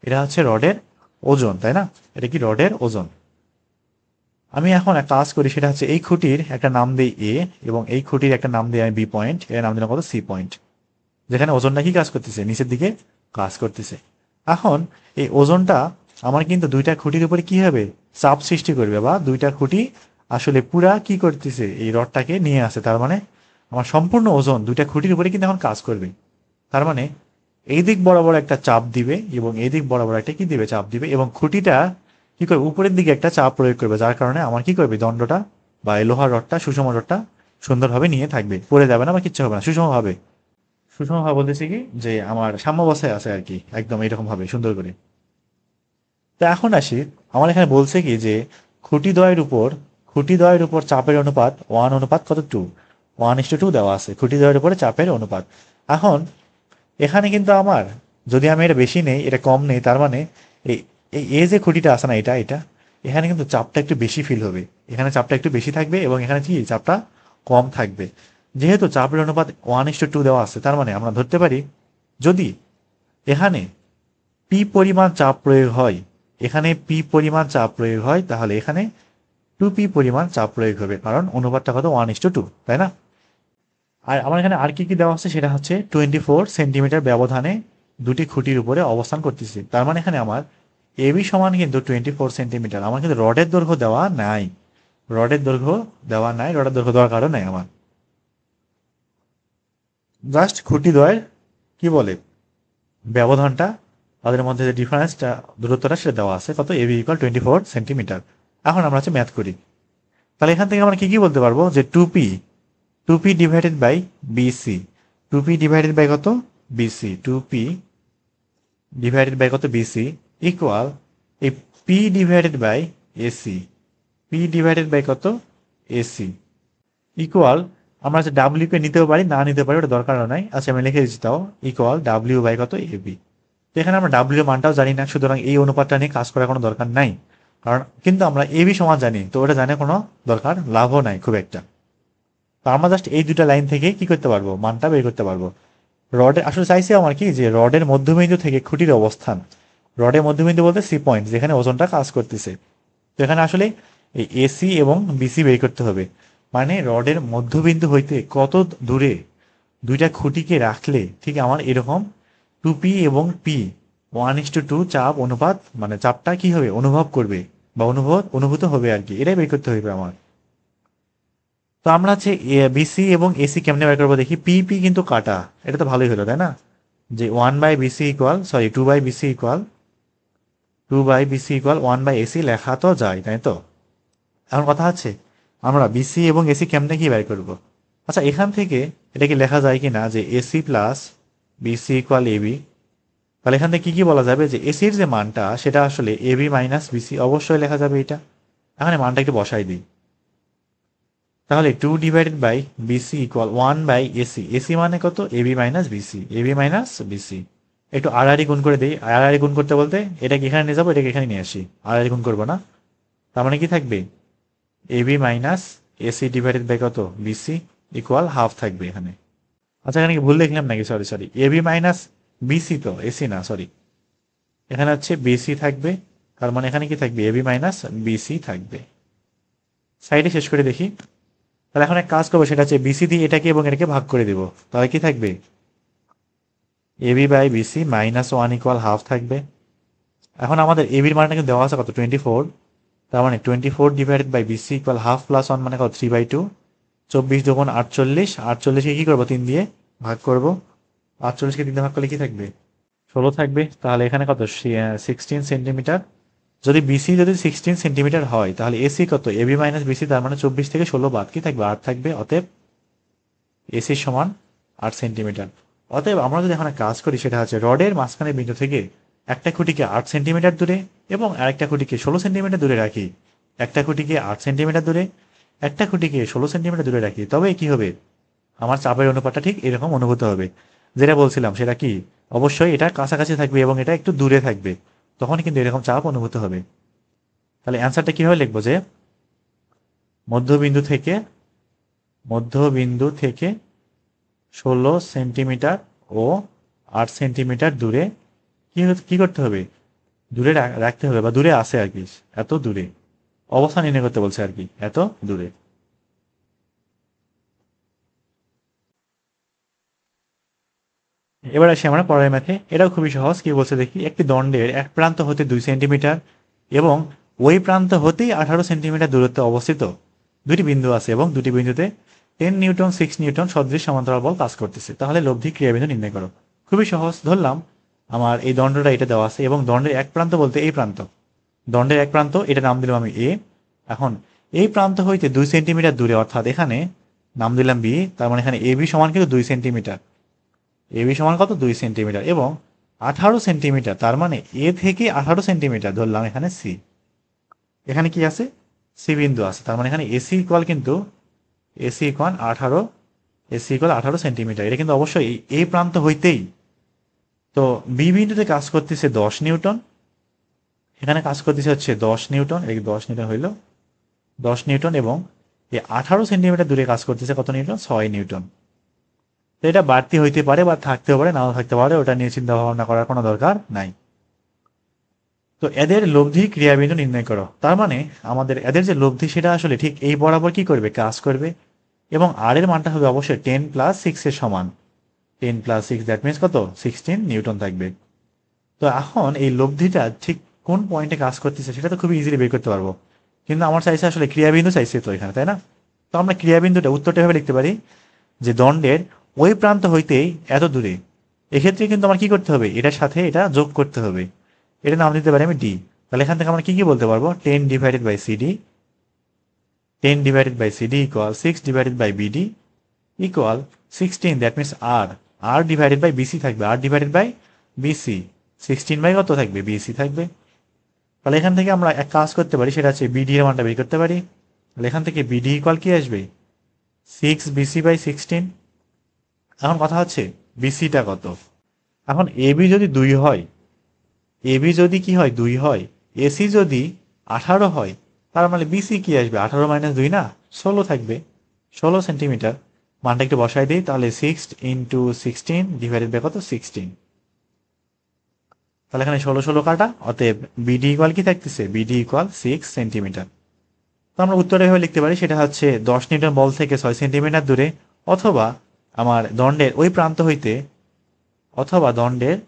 এটা হচ্ছে রডের ওজন, তাই না? এটা কি রডের ওজন। আমি এখন এক কাজ করি, সেটা হচ্ছে এই খুঁটির একটা নাম দিই এ এবং এই খুঁটির একটা নাম দিই আমি বি পয়েন্ট, এর নাম দিলাম কত, সি পয়েন্ট, যেখানে ওজনটা কি কাজ করতেছে, নিচের দিকে কাজ করতেছে। এখন এই ওজনটা আমার কিন্তু দুইটা খুঁটির উপরে কি হবে, চাপ সৃষ্টি করবে, বা দুইটা খুঁটি আসলে পুরা কি করতেছে, এই রডটাকে নিয়ে আসে। তার মানে আমার সম্পূর্ণ ওজন দুইটা খুঁটির উপরে কিন্তু এখন কাজ করবে। তার মানে এই দিক বরাবর একটা চাপ দিবে এবং এই দিক বরাবর একটা কি দিবে, চাপ দিবে, এবং খুঁটিটা কি করবে, উপরের দিকে একটা চাপ প্রয়োগ করবে, যার কারণে আমার কি করবে, দণ্ডটা বা এই লোহার রডটা, সুষম রডটা সুন্দরভাবে নিয়ে থাকবে, পড়ে যাবে না বা কিচ্ছু হবে না, সুষমভাবে। সুষমভাবে বলতেছি কি যে আমার সাম্যাবস্থায় আছে আর কি, একদম এরকম ভাবে সুন্দর করে। তো এখন আসি, আমার এখানে বলছে কি যে খুঁটি দ্বয়ের উপর চাপের অনুপাত 1:2, 1:2 দেওয়া আছে, খুঁটি দ্বয়ের উপরে চাপের অনুপাত। এখন এখানে কিন্তু আমার, যদি আমি এটা বেশি নেই এটা কম নেই, তার মানে এই এই এ যে খুঁটিটা আছে না, এটা এটা এখানে কিন্তু চাপটা একটু বেশি ফিল হবে, এখানে চাপটা একটু বেশি থাকবে এবং এখানে কি চাপটা কম থাকবে। যেহেতু চাপের অনুপাত 1:2 দেওয়া আছে, তার মানে আমরা ধরতে পারি যদি এখানে পি পরিমাণ চাপ প্রয়োগ হয়, এখানে পি পরিমাণ চাপ প্রয়োগ হয়, তাহলে এখানে 2p পরিমাণ চাপ প্রয়োগ হবে, কারণ অনুপাতটা কত, 1:2, তাই না? আর আমার এখানে আর কি কি দেওয়া আছে, সেটা হচ্ছে 24 সেন্টিমিটার ব্যবধানে দুটি খুঁটির উপরে অবস্থান করতেছে। তার মানে এখানে আমার এবি সমান কিন্তু 24 সেন্টিমিটার, আমার কিন্তু রডের দৈর্ঘ্য দেওয়া নাই, রডের দৈর্ঘ্য দেওয়ার কারণ নাই আমার, জাস্ট খুঁটি দ্বয়ের কি বলে ব্যবধানটা, তাদের মধ্যে যে ডিফারেন্সটা, দূরত্বটা সেটা দেওয়া আছে কত, এবি ইকুয়াল 24 সেন্টিমিটার। এখন আমরা হচ্ছে ম্যাথ করি, তাহলে এখান থেকে আমরা কি কি বলতে পারবো, যে two P divided by BC, কত, বিসি, 2p ডিভাইডেড বাই কত, বিসি, ইকুয়াল এই পি ডিভাইডেড বাই এসি, কত, এসি, ইকুয়াল আমরা হচ্ছে ডাব্লিউ কে নিতেও পারি, না নিতে পারি, ওটা দরকার নাই, আচ্ছা আমি লিখে দিচ্ছি তাও, ইকুয়াল ডাব্লিউ বাই কত, এবি। তো এখানে আমরা ডাব্লিউ এর মানটাও জানি না, সুতরাং এই অনুপাতটা নিয়ে কাজ করার কোনো দরকার নাই, কারণ কিন্তু আমরা এবি সমান জানি, তো ওটা জানে কোনো দরকার, লাভও নাই খুব একটা। তো আমরা জাস্ট এই দুটা লাইন থেকে কি করতে পারবো, মানটা বের করতে পারবো। রডের আসলে চাইছে আমার কি, যে রডের মধ্যবিন্দু থেকে খুঁটির অবস্থান, রডের মধ্যবিন্দু বলতে সি পয়েন্ট, যেখানে ওজনটা কাজ করতেছে। তো এখানে আসলে এই এসি এবং বিসি বের করতে হবে, মানে রডের মধ্যবিন্দু হইতে কত দূরে দুইটা খুঁটিকে রাখলে ঠিক আমার এরকম 2p এবং p 1:2 চাপ অনুপাত, মানে চাপটা কি হবে, অনুভব করবে বা অনুভূত হবে আর কি, এটাই বের করতে হবে আমার। তো আমরা হচ্ছে বিসি এবং এসি কেমনে বের করবো দেখি, পি কিন্তু কাটা, এটা তো ভালোই হলো, তাই না? যে 1/BC equal, sorry 2/BC equal 1/AC লেখা তো যায়, তাই তো? এখন কথা হচ্ছে আমরা বিসি এবং এসি কেমনে কি বের করবো। আচ্ছা এখান থেকে এটা কি লেখা যায় কি না, যে AC plus BC equal AB, তাহলে এখান থেকে কি বলা যাবে যে এসির যে মানটা সেটা আসলে এবি মাইনাস বিসি অবশ্যই লেখা যাবে এটা। এখানে মানটা একটু বসাই দিই। তাহলে 2 divided by BC equal 1 by AC. AC মানে কত? AB minus BC, AB minus BC. একটু আড়াআড়ি গুণ করে দিই। আড়াআড়ি গুণ করতে বলতে এটাকে এখানে নিয়ে যাবো, এটাকে এখানে নিয়ে আসি। আড়াআড়ি গুণ করবো না। তার মানে কি থাকবে? AB minus AC divided by কত? বিসি ইকুয়াল হাফ থাকবে এখানে। আচ্ছা, এখানে কি ভুল দেখলাম নাকি? Sorry sorry, AB minus BC তো, এসি না, সরি। এখানে হচ্ছে বিসি থাকবে, তার মানে এখানে কি থাকবে? এবি মাইনাস বিসি থাকবে। সাইডে শেষ করে দেখি। তাহলে এখন এক কাজ করবো, সেটা হচ্ছে বিসি দিয়ে এটাকে এবং এটাকে ভাগ করে দেবো। তাহলে কি থাকবে? AB by BC minus 1 equal half থাকবে। এখন আমাদের এবির মানটা কিন্তু দেওয়া আছে কত? 24। তার মানে 24 divided by BC equal half plus 1 মানে কত? 3/2। 24 দুগুণ 48, 48কে কি করবো? 3 দিয়ে ভাগ করবো। 48কে 3 দিয়ে ভাগ করলে কি থাকবে? 16 থাকবে। তাহলে এখানে কত? 16 সেন্টিমিটার। যদি বিসি যদি 16 সেন্টিমিটার হয়, তাহলে এসি কত? এবি মাইনাস বিসি, তার মানে 24 থেকে 16 বাদ কি থাকবে? 8 থাকবে। অতএব এসি সমান 8 সেন্টিমিটার। অতএব আমরা যদি এখানে কাজ করি, সেটা হচ্ছে রডের মাঝখানে বিন্দু থেকে একটা খুঁটিকে 8 সেন্টিমিটার দূরে এবং আরেকটা খুঁটিকে 16 সেন্টিমিটার দূরে রাখি। একটা খুঁটিকে 8 সেন্টিমিটার দূরে, একটা খুঁটিকে 16 সেন্টিমিটার দূরে রাখি, তবে কি হবে? আমার চাপের অনুপাতটা ঠিক এরকম অনুভূত হবে। যেটা বলছিলাম সেটা কি? অবশ্যই এটা কাছাকাছি থাকবে এবং এটা একটু দূরে থাকবে, তখন কিন্তু এরকম চাপ অনুভূত হবে। তাহলে অ্যান্সারটা কিভাবে লিখবো? যে মধ্যবিন্দু থেকে মধ্যবিন্দু থেকে 16 সেন্টিমিটার ও 8 সেন্টিমিটার দূরে কি করতে হবে? দূরে রাখতে হবে, বা দূরে আছে আর কি, এত দূরে অবস্থান নির্ণয় করতে বলছে আর কি, এত দূরে। এবার আসি আমরা পরের ম্যাথে। এটাও খুবই সহজ। কি বলছে দেখি? একটি দণ্ডের এক প্রান্ত হতে 2 সেন্টিমিটার এবং ওই প্রান্ত হতেই 18 সেন্টিমিটার দূরত্বে অবস্থিত দুটি বিন্দু আছে এবং দুটি বিন্দুতে 10 নিউটন 6 নিউটন সদৃশ সমান্তরাল বল কাজ করতেছে। তাহলে লব্ধি ক্রিয়াবিন্দু নির্ণয় করো। খুবই সহজ। ধরলাম আমার এই দণ্ডটা এটা দেওয়া আছে এবং দণ্ডের এক প্রান্ত বলতে এই প্রান্ত। দণ্ডের এক প্রান্ত, এটা নাম দিলাম আমি এ। এখন এই প্রান্ত হইতে 2 সেন্টিমিটার দূরে, অর্থাৎ এখানে নাম দিলাম বি, তার মানে এখানে এবি সমান কিন্তু 2 সেন্টিমিটার। এবি সমান কত? 2 সেন্টিমিটার এবং 18 সেন্টিমিটার, তার মানে এ থেকে 18 সেন্টিমিটার ধরলাম এখানে সি। এখানে কি আছে? সি বিন্দু আছে, তার মানে এখানে এসি ইকুয়াল কিন্তু AC equal 18, AC equal 18 centimetre. এটা কিন্তু অবশ্যই এই প্রান্ত হইতেই। তো বি বিন্দুতে কাজ করতেছে 10 নিউটন, এখানে কাজ করতেছে হচ্ছে 10 নিউটন, এই 10 নিউটন হইল 10 নিউটন, এবং এই 18 সেন্টিমিটার দূরে কাজ করতেছে কত নিউটন? 6 নিউটন। তো এটা বাড়তি হইতে পারে বা থাকতেও পারে, নাও থাকতে পারে, ওটা নিয়ে চিন্তা ভাবনা করার কোনো দরকার নাই। তো এদের লব্ধি ক্রিয়াবিন্দু নির্ণয় করো। তার মানে আমাদের এদের যে লব্ধি সেটা আসলে ঠিক এই বরাবর কি করবে? কাজ করবে। এবং আর এর মানটা হবে অবশ্যই 10 প্লাস 6 এর সমান। 10 প্লাস 6 দ্যাট মিনস কত? 16 নিউটন থাকবে। তো এখন এই লব্ধিটা ঠিক কোন পয়েন্টে কাজ করতেছে সেটা তো খুবই ইজিলি বের করতে পারবো। কিন্তু আমার চাইছে আসলে ক্রিয়াবিন্দু চাইছে তো এখানে, তাই না? তো আমরা ক্রিয়াবিন্দুটা উত্তরটা এভাবে লিখতে পারি যে দণ্ডের ওই প্রান্ত হইতেই এত দূরে। এক্ষেত্রে কিন্তু আমার কি করতে হবে? এটার সাথে এটা যোগ করতে হবে। এটা নাম দিতে পারি আমি ডি। তাহলে এখান থেকে আমরা কি বলতে পারবো? 10 divided by CD, 10 divided by CD equal 6 divided by BD equal 16, that means R. R divided by BC থাকবে, R divided by BC 16 by কত থাকবে? বিসি থাকবে। তাহলে এখান থেকে আমরা এক কাজ করতে পারি, সেটা হচ্ছে বিডি এর মানটা বের করতে পারি। তাহলে এখান থেকে বিডি ইকুয়াল কি আসবে? 6 বিসি বাই 16। এখন কথা হচ্ছে বিসিটা কত? এখন এবি যদি 2 হয়, এবি যদি কি হয়? 2 হয়, এসি যদি 18 হয়, তার মানে বিসি কি আসবে? 18 মাইনাস 2 না, 16 থাকবে। 16 সেন্টিমিটার। মানটা একটু বসাই দিই, তাহলে 6 ইন্টু 16 ডিভাইডেড বাই কত? 16। তাহলে এখানে 16 16 কাটা, অতএব বিডি ইকুয়াল কি থাকতেছে? BD equal 6 centimetre. তো আমরা উত্তরে এভাবে লিখতে পারি, সেটা হচ্ছে 10 নিউটন বল থেকে 6 সেন্টিমিটার দূরে, অথবা আমার দণ্ডের ওই প্রান্ত হইতে, অথবা দণ্ডের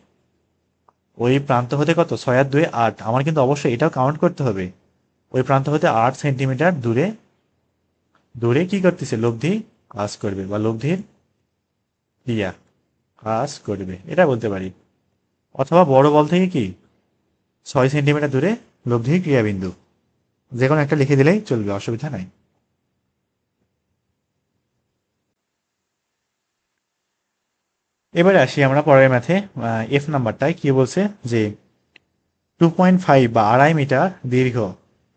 ওই প্রান্ত হতে কত? 6 আর 2 8। আমার কিন্তু অবশ্যই এটাও কাউন্ট করতে হবে। ওই প্রান্ত হতে 8 সেন্টিমিটার দূরে, দূরে কি করতেছে? লব্ধি কাজ করবে, বা লব্ধির ক্রিয়া কাজ করবে, এটা বলতে পারি। অথবা বড় বল থেকে কি 6 সেন্টিমিটার দূরে লব্ধির ক্রিয়াবিন্দু, যে কোনো একটা লিখে দিলেই চলবে, অসুবিধা নাই। এবারে আসি আমরা পরের ম্যাথে। এফ নাম্বারটায় কি বলছে যে 2.5 বা 2.5 মিটার দীর্ঘ।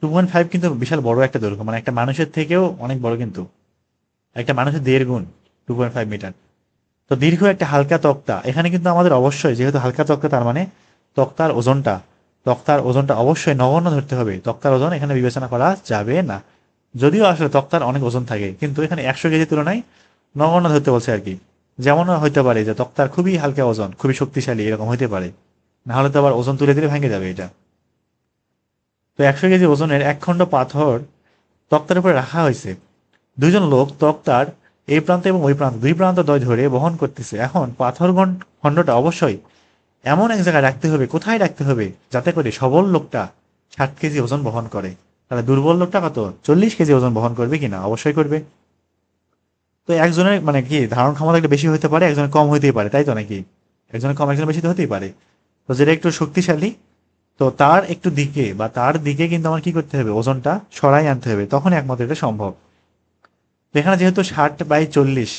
2.5 কিন্তু বিশাল বড় একটা দৈর্ঘ্য, মানে একটা মানুষের থেকেও অনেক বড়, কিন্তু একটা মানুষের 1.5 গুণ 2.5 মিটার। তো দীর্ঘ একটা হালকা তক্তা, এখানে কিন্তু আমাদের অবশ্যই যেহেতু হালকা তক্তা তার মানে তক্তার ওজনটা তক্তার ওজনটা অবশ্যই নগণ্য ধরতে হবে। তক্তার ওজন এখানে বিবেচনা করা যাবে না, যদিও আসলে তক্তার অনেক ওজন থাকে, কিন্তু এখানে 100 কেজি তুলনায় নগণ্য ধরতে বলছে আর কি। যেমন হইতে পারে যে তক্তার খুবই হালকা ওজন, খুবই শক্তিশালী, এরকম হইতে পারে। না হলে তো আবার ওজন তুলে দিলে ভেঙে যাবে এটা। তো 100 কেজি ওজনের এক খণ্ড পাথর তক্তার উপরে রাখা হয়েছে। দুইজন লোক তক্তার এই প্রান্ত এবং ওই প্রান্ত, দুই প্রান্ত দ্বয় ধরে বহন করতেছে। এখন পাথর খণ্ডটা অবশ্যই এমন এক জায়গায় রাখতে হবে, কোথায় রাখতে হবে যাতে করে সবল লোকটা 60 কেজি ওজন বহন করে। তাহলে দুর্বল লোকটা কত, 40 কেজি ওজন বহন করবে কিনা? অবশ্যই করবে। তো একজনের মানে কি ধারণ ক্ষমতা একটু বেশি হতে পারে, একজনের কম হইতেই পারে, তাই তো নাকি? একজনের কম একজনের বেশি তো হতেই পারে। তো যেটা একটু শক্তিশালী, তো তার একটু দিকে বা তার দিকে কিন্তু আমার কি করতে হবে, ওজনটা সরাই আনতে হবে, তখন একমাত্র এটা সম্ভব। তো এখানে যেহেতু 60/40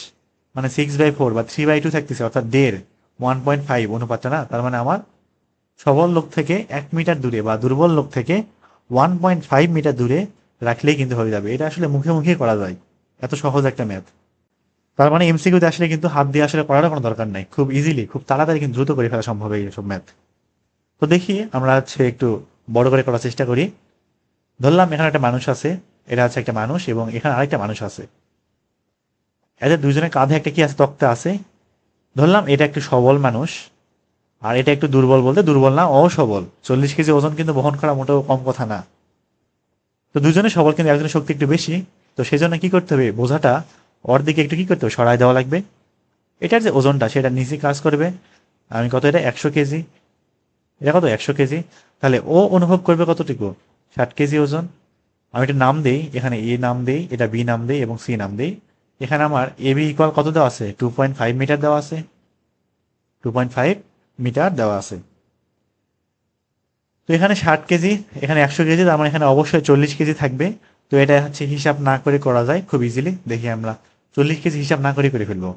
মানে 6/4 বা 3/2 থাকতেছে, অর্থাৎ 1.5 অনুপাতটা না, তার মানে আমার সবল লোক থেকে 1 মিটার দূরে বা দুর্বল লোক থেকে 1.5 মিটার দূরে রাখলেই কিন্তু হয়ে যাবে। এটা আসলে মুখে মুখে করা যায়, এত সহজ একটা ম্যাথ। তার মানে এমসিকিউতে আসলে কিন্তু হাত দিয়ে আসলে করার কোনো দরকার নাই, খুব ইজিলি খুব তাড়াতাড়ি কিন্তু দ্রুত করে ফেলা সম্ভব এইসব ম্যাথ। তো দেখি আমরা হচ্ছে একটু বড় করে করার চেষ্টা করি। ধরলাম এখানে একটা মানুষ আছে, এটা হচ্ছে একটা মানুষ এবং এখানে আরেকটা মানুষ আছে। এদের দুজনের কাঁধে একটা কি আছে, তক্তা আছে। ধরলাম এটা একটু সবল মানুষ আর এটা একটু দুর্বল, বলতে দুর্বল না, অসবল। 40 কেজি ওজন কিন্তু বহন করা মোটেও কম কথা না। তো দুজনে সবল কিন্তু একজনের শক্তি একটু বেশি। তো সেই জন্য কি করতে হবে, বোঝাটা ওর দিকে একটু কি করতে হবে, সরাই দেওয়া লাগবে। এটার যে ওজনটা সেটা নিচে কাজ করবে। আমি কত, এটা 100 কেজি, এটা কত 100 কেজি। তাহলে ও অনুভব করবে কতটুকু, 60 কেজি ওজন। আমি এটা নাম দেই, এখানে এ নাম দেই, এটা বি নাম দেই এবং সি নাম দেই। এখানে আমার এ বি ইকুয়াল কত দেওয়া আছে, 2.5 মিটার দেওয়া আছে। 2.5 মিটার দেওয়া আছে। তো এখানে 60 কেজি, এখানে 100 কেজি, তার মানে এখানে অবশ্যই 40 কেজি থাকবে। তো এটা হচ্ছে হিসাব না করে করা যায় খুব ইজিলি। দেখি আমরা 40 কেজি হিসাব না করে করে ফেলবো,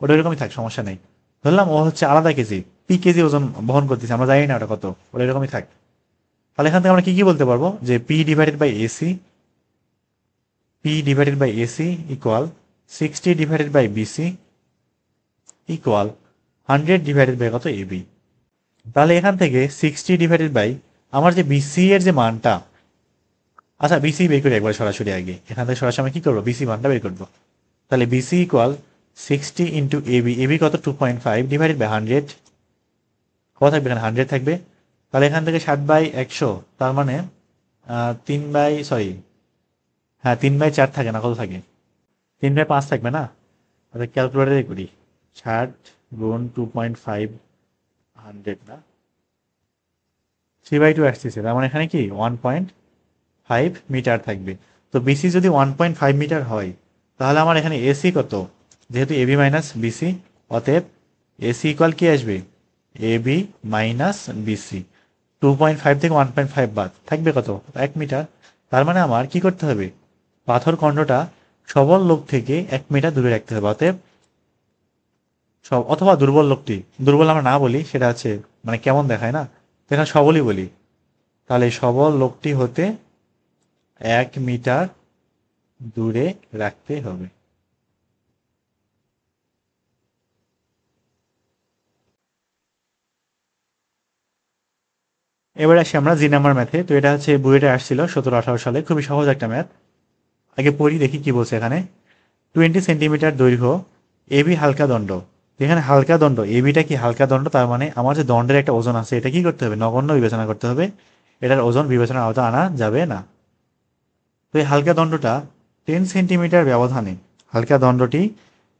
ওটা এরকমই থাক, সমস্যা নেই। ধরলাম ও হচ্ছে আলাদা কেজি, পি কেজি ওজন বহন করতেছে, আমরা জানি না ওটা কত, ওটা এরকমই থাক। তাহলে এখান থেকে আমরা কি কি বলতে পারবো, যে P/AC ইকুয়াল 60/BC ইকুয়াল 100/, কত, এবি। তাহলে এখান থেকে 60/, আমার যে বিসি এর যে মানটা, আচ্ছা বিসি বের করি একবার সরাসরি। আগে এখান থেকে সরাসরি আমি কি করবো, বিসি মানটা বের করবো। তাহলে বিসি ইকুয়াল 60 × এবি কত, 2.5/100, কত থাকবে এখানে, 100 থাকবে। তাহলে এখান থেকে 60/100, তার মানে 3/4 থাকে না, কত থাকে, 3/5 থাকবে না। আচ্ছা ক্যালকুলেটারে করি, 60 × 2.5, 100 না, 3/2 আসতেছে, তার মানে এখানে কি 1.5 মিটার থাকবে। তো বিসি যদি 1.5 মিটার হয়, তাহলে আমার এখানে এসি কত, যেহেতু এবি মাইনাস বিসি, অতএব এসি ইকুয়াল কি আসবে, এবি মাইনাস বিসি। 2.5 থেকে 1.5 বাদ থাকবে কত, 1 মিটার। তার মানে আমার কি করতে হবে, পাথর খণ্ডটা সবল লোক থেকে 1 মিটার দূরে রাখতে হবে। অতএব সব, অথবা দুর্বল লোকটি, দুর্বল আমরা না বলি, সেটা হচ্ছে মানে কেমন দেখায় না, তো এখানে সবলই বলি। তাহলে সবল লোকটি হতে 1 মিটার দূরে রাখতে হবে। এবার আসি আমরা জি নাম্বার ম্যাথে। তো এটা হচ্ছে বুয়েটে আসছিল 17-18 সালে, খুবই সহজ একটা ম্যাথ। আগে পড়ি, দেখি কি বলছে এখানে। 20 সেন্টিমিটার দৈর্ঘ্য, এবি হালকা দণ্ড। এখানে হালকা দণ্ড, এবিটা কি হালকা দণ্ড, তার মানে আমার যে দণ্ডের একটা ওজন আছে, এটা কি করতে হবে, নগণ্য বিবেচনা করতে হবে। এটার ওজন বিবেচনার আওতায় আনা যাবে না। তো এই হালকা দণ্ডটা 10 সেন্টিমিটার ব্যবধানে, হালকা দণ্ডটি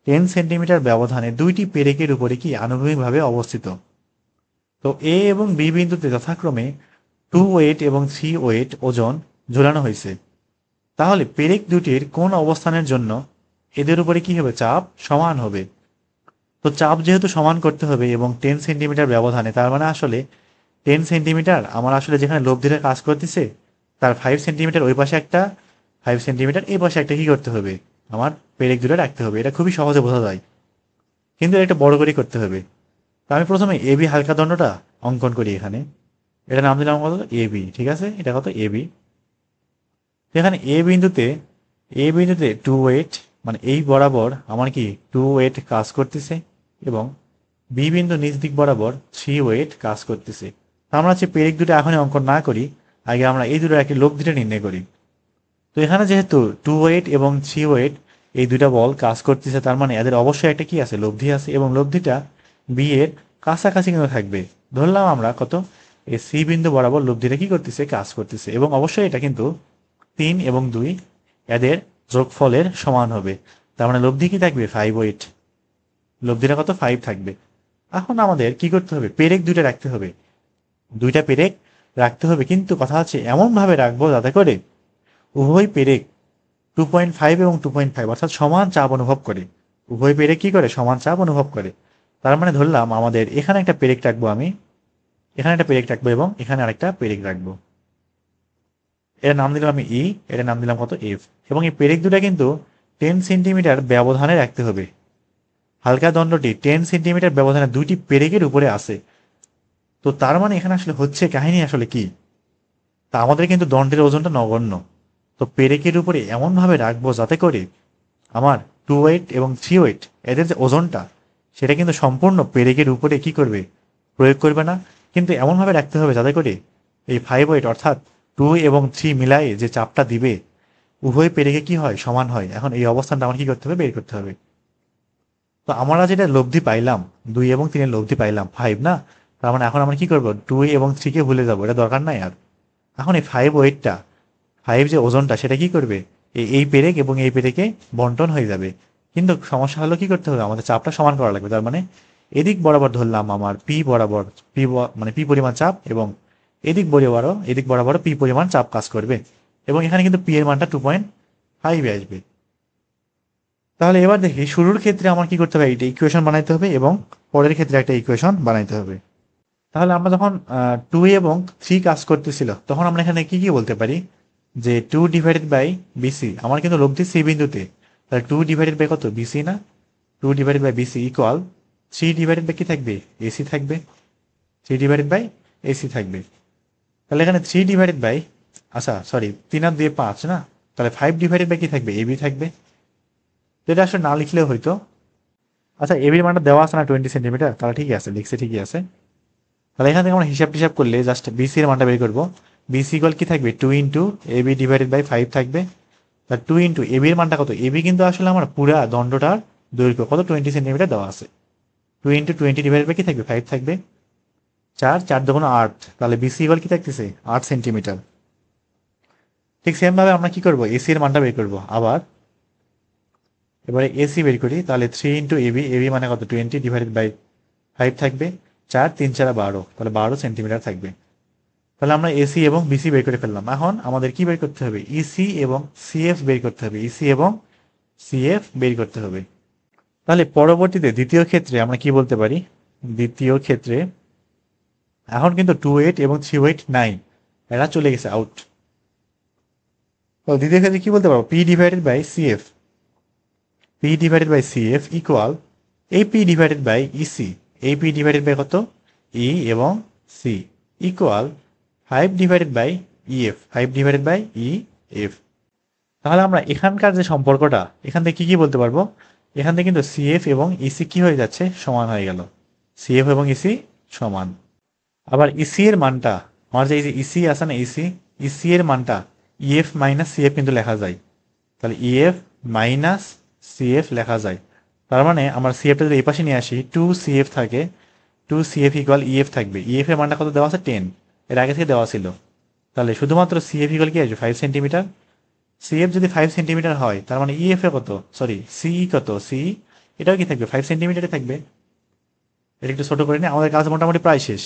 10 সেন্টিমিটার ব্যবধানে দুইটি পেরেকের উপরে কি আনুভূমিকভাবে অবস্থিত। তো এ এবং বি বিন্দুতে যথাক্রমে 2 ওয়েট এবং 3 ওয়েট ওজন ঝুলানো হয়েছে। তাহলে পেরেক দুটির কোন অবস্থানের জন্য এদের উপরে কি হবে, চাপ সমান হবে। তো চাপ যেহেতু সমান করতে হবে এবং 10 সেন্টিমিটার ব্যবধানে, তার মানে আসলে 10 সেন্টিমিটার আমার আসলে যেখানে লোভ ধরে কাজ করতেছে, তার 5 সেন্টিমিটার ওই পাশে একটা, 5 সেন্টিমিটার এই পাশে একটা কি করতে হবে, আমার পেরেক দূরে রাখতে হবে। এটা খুবই সহজে বোঝা যায়। কিন্তু এটা বড় করে করতে হবে। তো আমি প্রথমে এবি হালকা দণ্ডটা অঙ্কন করি এখানে। এটা নাম দিলাম কত, এবি, ঠিক আছে, এটা কত এবি। এখানে এ বিন্দুতে 2 ওয়েট, মানে এই বরাবর আমার কি 2 ওয়েট কাজ করতেছে, এবং বি বিন্দু নিচ দিক বরাবর 3 ওয়েট কাজ করতেছে। আমরা হচ্ছে পেরেক দুটো এখনই অঙ্কন না করি, আগে আমরা এই দুটো একটি লব্ধিটা নির্ণয় করি। তো এখানে যেহেতু 2 ওয়েট এবং 3 ওয়েট এই দুইটা বল কাজ করতেছে, তার মানে এদের অবশ্যই একটা কি আছে, লব্ধি আছে, এবং লব্ধিটা বি এর কাছাকাছি কিন্তু থাকবে। ধরলাম আমরা কত, এই সি বিন্দু বরাবর লব্ধিটা কি করতেছে, কাজ করতেছে, এবং অবশ্যই এটা কিন্তু 3 এবং 2 এদের যোগফলের সমান হবে। তার মানে লব্ধি কি থাকবে, 5 ওয়েট, লব্ধিটা কত, 5 থাকবে। এখন আমাদের কি করতে হবে, পেরেক দুইটা রাখতে হবে, দুইটা পেরেক রাখতে হবে, কিন্তু কথা হচ্ছে এমন ভাবে রাখবো যাতে করে উভয় পেরেক 2.5 এবং 2.5 অর্থাৎ সমান চাপ অনুভব করে। উভয় পেরেক কি করে, সমান চাপ অনুভব করে। তার মানে ধরলাম আমাদের এখানে একটা পেরেক রাখবো, আমি এখানে একটা পেরেক রাখবো, এবং এখানে আরেকটা পেরেক রাখবো। এর নাম দিলাম আমি ই, এর নাম দিলাম কত, এফ। এবং এই পেরেক দুটা কিন্তু 10 সেন্টিমিটার ব্যবধানে রাখতে হবে। হালকা দণ্ডটি 10 সেন্টিমিটার ব্যবধানে দুইটি পেরেকের উপরে আছে। তো তার মানে এখানে আসলে হচ্ছে কাহিনী আসলে কি, তা আমাদের কিন্তু দণ্ডের ওজনটা নগণ্য। তো পেরেকের উপরে এমনভাবে রাখবো যাতে করে আমার 2 ওয়েট এবং 3 ওয়েট এদের যে ওজনটা, সেটা কিন্তু সম্পূর্ণ পেরেকের উপরে কি করবে, প্রয়োগ করবে না, কিন্তু এমনভাবে রাখতে হবে যাতে করে এই 5 ওয়েট অর্থাৎ 2 এবং 3 মিলাই যে চাপটা দিবে, উভয় পেরেকে কি হয়, সমান হয়। এখন এই অবস্থানটা আমার কি করতে হবে, বের করতে হবে। তো আমরা যেটা লব্ধি পাইলাম, 2 এবং 3 লব্ধি পাইলাম 5 না, তার মানে এখন আমরা কি করবো, 2 এবং 3-কে ভুলে যাবো, এটা দরকার নাই আর। এখন এই 5 ওয়েটটা, 5 যে ওজনটা, সেটা কি করবে, এই পেরেক এবং এই পেরেকে বন্টন হয়ে যাবে। কিন্তু সমস্যা হলো কি করতে হবে, আমাদের চাপটা সমান করা লাগবে। তার মানে এদিক বরাবর ধরলাম আমার পি বরাবর, মানে পি পরিমাণ চাপ, এবং এদিক বরাবর পি পরিমাণ চাপ কাজ করবে, এবং এখানে কিন্তু পি এর মানটা 2.5 আসবে। তাহলে এবার দেখি শুরুর ক্ষেত্রে আমার কি করতে হবে, এইটা ইকুয়েশন বানাইতে হবে, এবং পরের ক্ষেত্রে একটা ইকুয়েশন বানাইতে হবে। তাহলে আমরা যখন 2 এবং 3 কাজ করতেছিল, তখন আমরা এখানে কি কি বলতে পারি, যে 2/BC, আমার কিন্তু লব্ধি সি বিন্দুতে, তাহলে 2/, কত, বিসি না, 2/BC ইকুয়াল 3/, কি থাকবে, এসি থাকবে, 3/AC থাকবে। তাহলে এখানে 3/, আচ্ছা সরি, 3 আর 2 5 না, তাহলে 5/, কি থাকবে, এবি থাকবে। তো এটা আসলে না লিখলেও হইতো। আচ্ছা এবির মানটা দেওয়া আছে না 20 সেন্টিমিটার, তাহলে ঠিকই আছে, লিখছে ঠিকই আছে। তাহলে এখান থেকে আমরা হিসাব টিসাব করলে জাস্ট বিসি এর মানটা বের করবো। বিসি ইকুয়াল কি থাকবে, 2 × AB/5 থাকবে। তার 2 × এবি এর মানটা কত, এবি কিন্তু আসলে আমার পুরা দণ্ডটার দৈর্ঘ্য কত, 20 সেন্টিমিটার দেওয়া আছে। 2 × 20/, কি থাকবে, 5 থাকবে। 4 2 8, তাহলে বিসি ইকুয়াল কি থাকতেছে, 8 সেন্টিমিটার। ঠিক সেম ভাবে আমরা কি করবো, এসি এর মানটা বের করবো আবার। এবারে এসি বের করি, তাহলে 3 × এবি মানে কত, 20/5 থাকবে। 4 3 4 12, তাহলে 12 সেন্টিমিটার থাকবে। তাহলে আমরা এসি এবং বিসি বের করে ফেললাম। এখন আমাদের কি বের করতে হবে, ইসি এবং সিএফ বের করতে হবে, ইসি এবং সিএফ বের করতে হবে। তাহলে পরবর্তীতে দ্বিতীয় ক্ষেত্রে আমরা কি বলতে পারি, দ্বিতীয় ক্ষেত্রে এখন কিন্তু 2 ওয়েট এবং 3 ওয়েট নাই, এরা চলে গেছে আউট। তো দ্বিতীয় ক্ষেত্রে কি বলতে পারবো, P/CF, P/CF ইকুয়াল এই P/EC, এই P/ কত, ই এবং সি ইকুয়াল 5/EF, 5/EF। তাহলে আমরা এখানকার যে সম্পর্কটা, এখান থেকে কি বলতে পারবো, এখান থেকে কিন্তু সিএফ এবং ইসি কি হয়ে যাচ্ছে, সমান হয়ে গেল, সিএফ এবং ইসি সমান। আবার ইসি এর মানটা, আমার যে এই যে ইসি আছে না, ইসি এর মানটা ইএফ মাইনাস সিএফ কিন্তু লেখা যায়। তাহলে ইএফ মাইনাস সিএফ লেখা যায়। তার মানে আমার সিএফটা যদি এই পাশে নিয়ে আসি, 2CF থাকে, 2CF ইকুয়াল ইএফ থাকবে। ইএফ এর মানটা কত দেওয়া আছে, 10, এর আগে থেকে দেওয়া ছিল। তাহলে শুধুমাত্র সিএফ ইকুয়াল কি আসবে, 5 সেন্টিমিটার। সিএফ যদি 5 সেন্টিমিটার হয়, তার মানে ইএফ এ কত, সরি সিই কত, সিই এটাও কি থাকবে, 5 সেন্টিমিটারে থাকবে। এটা একটু ছোট করে নিই, আমাদের কাজ মোটামুটি প্রায় শেষ।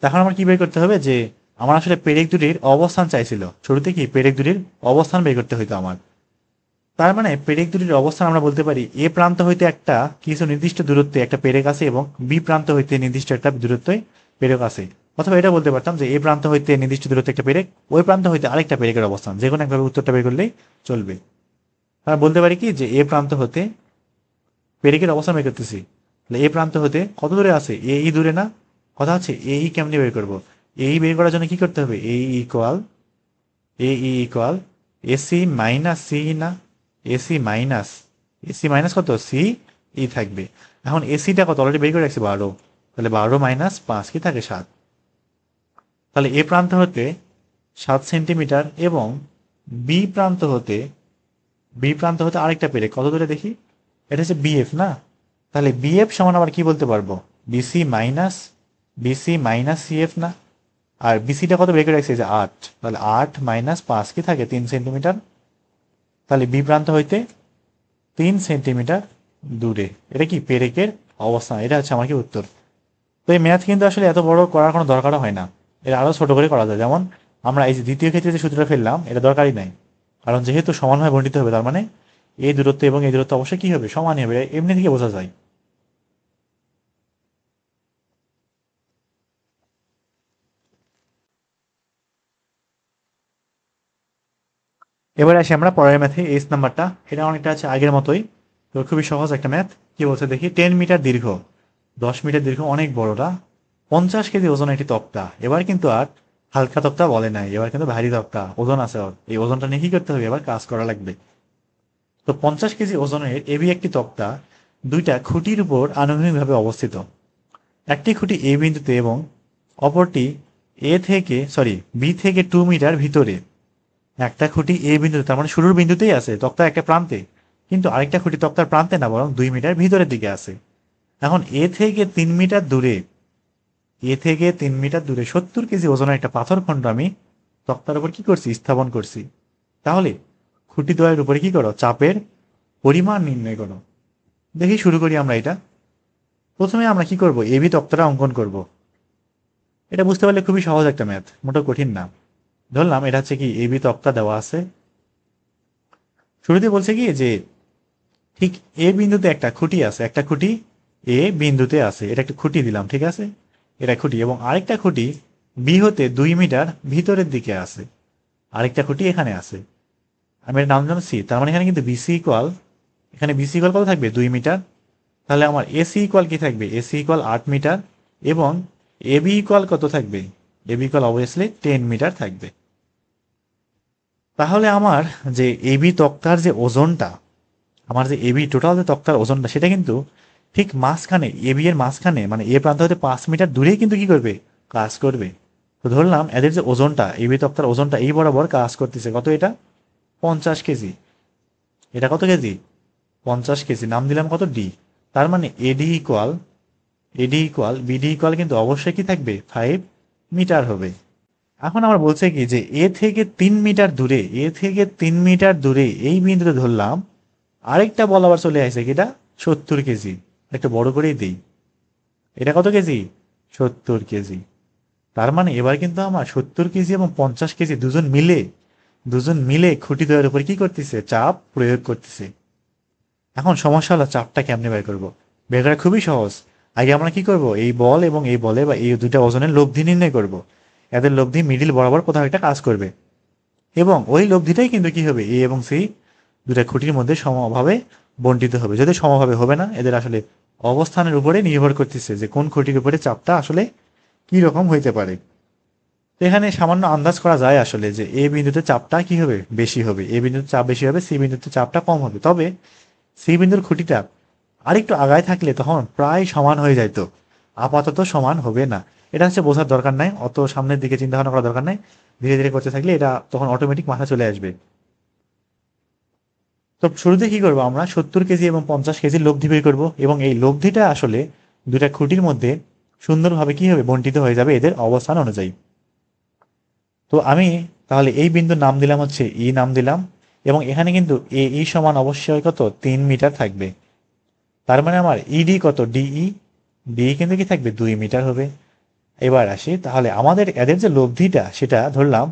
এখন আমার কি বের করতে হবে, যে আমার আসলে পেরেক দুটির অবস্থান চাইছিল, শুরুতে কি পেরেক দুটির অবস্থান বের করতে হইতো আমার। তার মানে পেরেক দুটির অবস্থান আমরা বলতে পারি, এ প্রান্ত হইতে একটা কিছু নির্দিষ্ট দূরত্বে একটা পেরেক আছে, এবং বি প্রান্ত হইতে নির্দিষ্ট একটা দূরত্বে পেরেক আছে। অথবা এটা বলতে পারতাম যে এই প্রান্ত হইতে নির্দিষ্ট দূরত্বে একটা পেরেক, ওই প্রান্ত হইতে আরেকটা পেরেকের অবস্থান, যে কোনো একভাবে উত্তরটা বের করলেই চলবে। আর বলতে পারি কি যে এ প্রান্ত হতে পেরেকের অবস্থান বের করতেছি, তাহলে এ প্রান্ত হতে কত দূরে আছে, এই দূরে না, কথা হচ্ছে এই কেমনি বের করবো, এই বের করার জন্য কি করতে হবে, এই ইকুয়াল এসি মাইনাস সি, না এসি মাইনাস কত সি ই থাকবে। এখন এসিটা কত অলরেডি বের করে রাখছি 12, তাহলে 12 মাইনাস 5 কি থাকে 7। তাহলে এ প্রান্ত হতে 7 সেন্টিমিটার এবং বি প্রান্ত হতে আরেকটা পেরে কত দূরে দেখি, এটা হচ্ছে বিএফ না, তাহলে বিএফ সমান আবার কি বলতে পারবো, বিসি মাইনাস সিএফ না। আর বিসিটা কত বের করে রাখছি যে 8, তাহলে 8 মাইনাস 5 কি থাকে 3 সেন্টিমিটার। তাহলে বি প্রান্ত হইতে 3 সেন্টিমিটার দূরে, এটা কি পেরেকের অবস্থান, এটা হচ্ছে আমার কি উত্তর। তো এই ম্যাথ কিন্তু আসলে এত বড় করার কোনো দরকারও হয় না, এটা আরো ছোট করে করা যায়। যেমন আমরা এই যে দ্বিতীয় ক্ষেত্রে যে সূত্রটা ফেললাম, এটা দরকারই নাই, কারণ যেহেতু সমানভাবে বণ্টিত হবে, তার মানে এই দূরত্ব এবং এই দূরত্ব অবশ্যই কি হবে, সমানই হবে, এমনি থেকে বোঝা যায়। এবার আসি আমরা পরের ম্যাথে, এইচ নাম্বারটা, এটা অনেকটা আছে আগের মতোই, তো খুবই সহজ একটা ম্যাথ। কি বলছে দেখি, 10 মিটার দীর্ঘ, 10 মিটার দীর্ঘ, অনেক বড়টা, 50 কেজি ওজন একটি তক্তা। এবার কিন্তু আর হালকা তক্তা বলে নাই, এবার কিন্তু ভারী তক্তা, ওজন আছে ওর, এই ওজনটা নিয়ে কি করতে হবে, এবার কাজ করা লাগবে। তো 50 কেজি ওজনের এবি একটি তক্তা দুইটা খুঁটির উপর আনুভূমিকভাবে অবস্থিত। একটি খুঁটি এ বিন্দুতে এবং অপরটি বি থেকে 2 মিটার ভিতরে। একটা খুঁটি এ বিন্দুতে, তার মানে শুরুর বিন্দুতেই আছে, তক্তা একটা প্রান্তে, কিন্তু আরেকটা খুঁটি তক্তার প্রান্তে না, বরং 2 মিটার ভিতরের দিকে আছে। এখন এ থেকে 3 মিটার দূরে 70 কেজি ওজনের একটা পাথর খণ্ড আমি তক্তার উপর কি করছি, স্থাপন করছি। তাহলে খুঁটি দ্বয়ের উপরে কি করো, চাপের পরিমাণ নির্ণয় করো। দেখি শুরু করি আমরা এটা। প্রথমে আমরা কি করব, এবি তক্তাটা অঙ্কন করব। এটা বুঝতে পারলে খুবই সহজ একটা ম্যাথ, মোটেও কঠিন না। ধরলাম এটা হচ্ছে কি এবি তক্তা দেওয়া আছে। শুরুতে বলছে কি যে ঠিক এ বিন্দুতে একটা খুঁটি আছে, একটা খুঁটি এ বিন্দুতে আছে, এটা একটা খুঁটি দিলাম, ঠিক আছে, এটা খুঁটি, এবং আরেকটা খুঁটি বি হতে 2 মিটার ভিতরের দিকে আছে, আরেকটা খুঁটি এখানে আছে, আমি এর নাম দিলাম সি। তার মানে এখানে কিন্তু বিসি ইকুয়াল কত থাকবে, 2 মিটার। তাহলে আমার এসি ইকুয়াল কি থাকবে, এসি ইকুয়াল 8 মিটার, এবং এবি ইকুয়াল কত থাকবে, এবি ইকুয়াল অবভিয়াসলি 10 মিটার থাকবে। তাহলে আমার যে এবি তক্তার যে ওজনটা, আমার যে এবি টোটাল যে তক্তার ওজনটা, সেটা কিন্তু ঠিক মাঝখানে, এবি এর মাঝখানে, মানে এ প্রান্ত হতে 5 মিটার দূরেই কিন্তু কি করবে, কাজ করবে। তো ধরলাম এদের যে ওজনটা, এবি তক্তার ওজনটা এই বরাবর কাজ করতেছে কত, এটা 50 কেজি, এটা কত কেজি, 50 কেজি, নাম দিলাম কত, ডি। তার মানে এডি ইকুয়াল বিডি ইকুয়াল কিন্তু অবশ্যই কি থাকবে, 5 মিটার হবে। এখন আমরা বলছে কি যে এ থেকে 3 মিটার দূরে এই বিন্দুতে ধরলাম আরেকটা বল আবার চলে আসে, কিটা 70 কেজি, একটু বড় করেই দিই, এটা কত কেজি, 70 কেজি। তার মানে এবার কিন্তু আমার 70 কেজি এবং 50 কেজি দুজন মিলে খুঁটি দ্বয়ের উপর কি করতেছে, চাপ প্রয়োগ করতেছে। এখন সমস্যা হলো চাপটা কেমনে বের করবো, বের করা খুবই সহজ। আগে আমরা কি করব, এই বল এবং এই বলে বা এই দুইটা ওজনের লব্ধি নির্ণয় করব। এদের লব্ধি মিডিল বরাবর কোথাও একটা কাজ করবে, এবং ওই লব্ধিটাই কিন্তু কি হবে, এ এবং সি দুটা খুঁটির মধ্যে সমভাবে বন্টিত হবে। যদি সমভাবে হবে না, এদের আসলে অবস্থানের উপরে নির্ভর করতেছে যে কোন খুঁটির উপরে চাপটা আসলে কি রকম হইতে পারে। তো এখানে সামান্য আন্দাজ করা যায় আসলে যে এ বিন্দুতে চাপটা কি হবে, বেশি হবে, এ বিন্দুতে চাপ বেশি হবে, সি বিন্দুতে চাপটা কম হবে। তবে সি বিন্দুর খুঁটিটা আরেকটু আগায় থাকলে তখন প্রায় সমান হয়ে যায়, তো আপাতত সমান হবে না। এটা হচ্ছে বোঝার দরকার নাই, অত সামনের দিকে চিন্তা ভাবনা করার দরকার নাই, ধীরে ধীরে করতে থাকলে এটা তখন অটোমেটিক মাথা চলে আসবে। তো শুরুতে কি করবো, আমরা 70 কেজি এবং 50 কেজির লব্ধি বের করবো, এবং এই লব্ধিটা আসলে দুটা খুঁটির মধ্যে সুন্দরভাবে কি হবে, বন্টিত হয়ে যাবে এদের অবস্থান অনুযায়ী। তো আমি তাহলে এই বিন্দুর নাম দিলাম হচ্ছে ই নাম দিলাম, এবং এখানে কিন্তু এ ই সমান অবশ্যই কত, 3 মিটার থাকবে। তার মানে আমার ইডি কত, ডিই কিন্তু কি থাকবে, 2 মিটার হবে। এবার আসি, তাহলে আমাদের এদের যে লব্ধিটা সেটা ধরলাম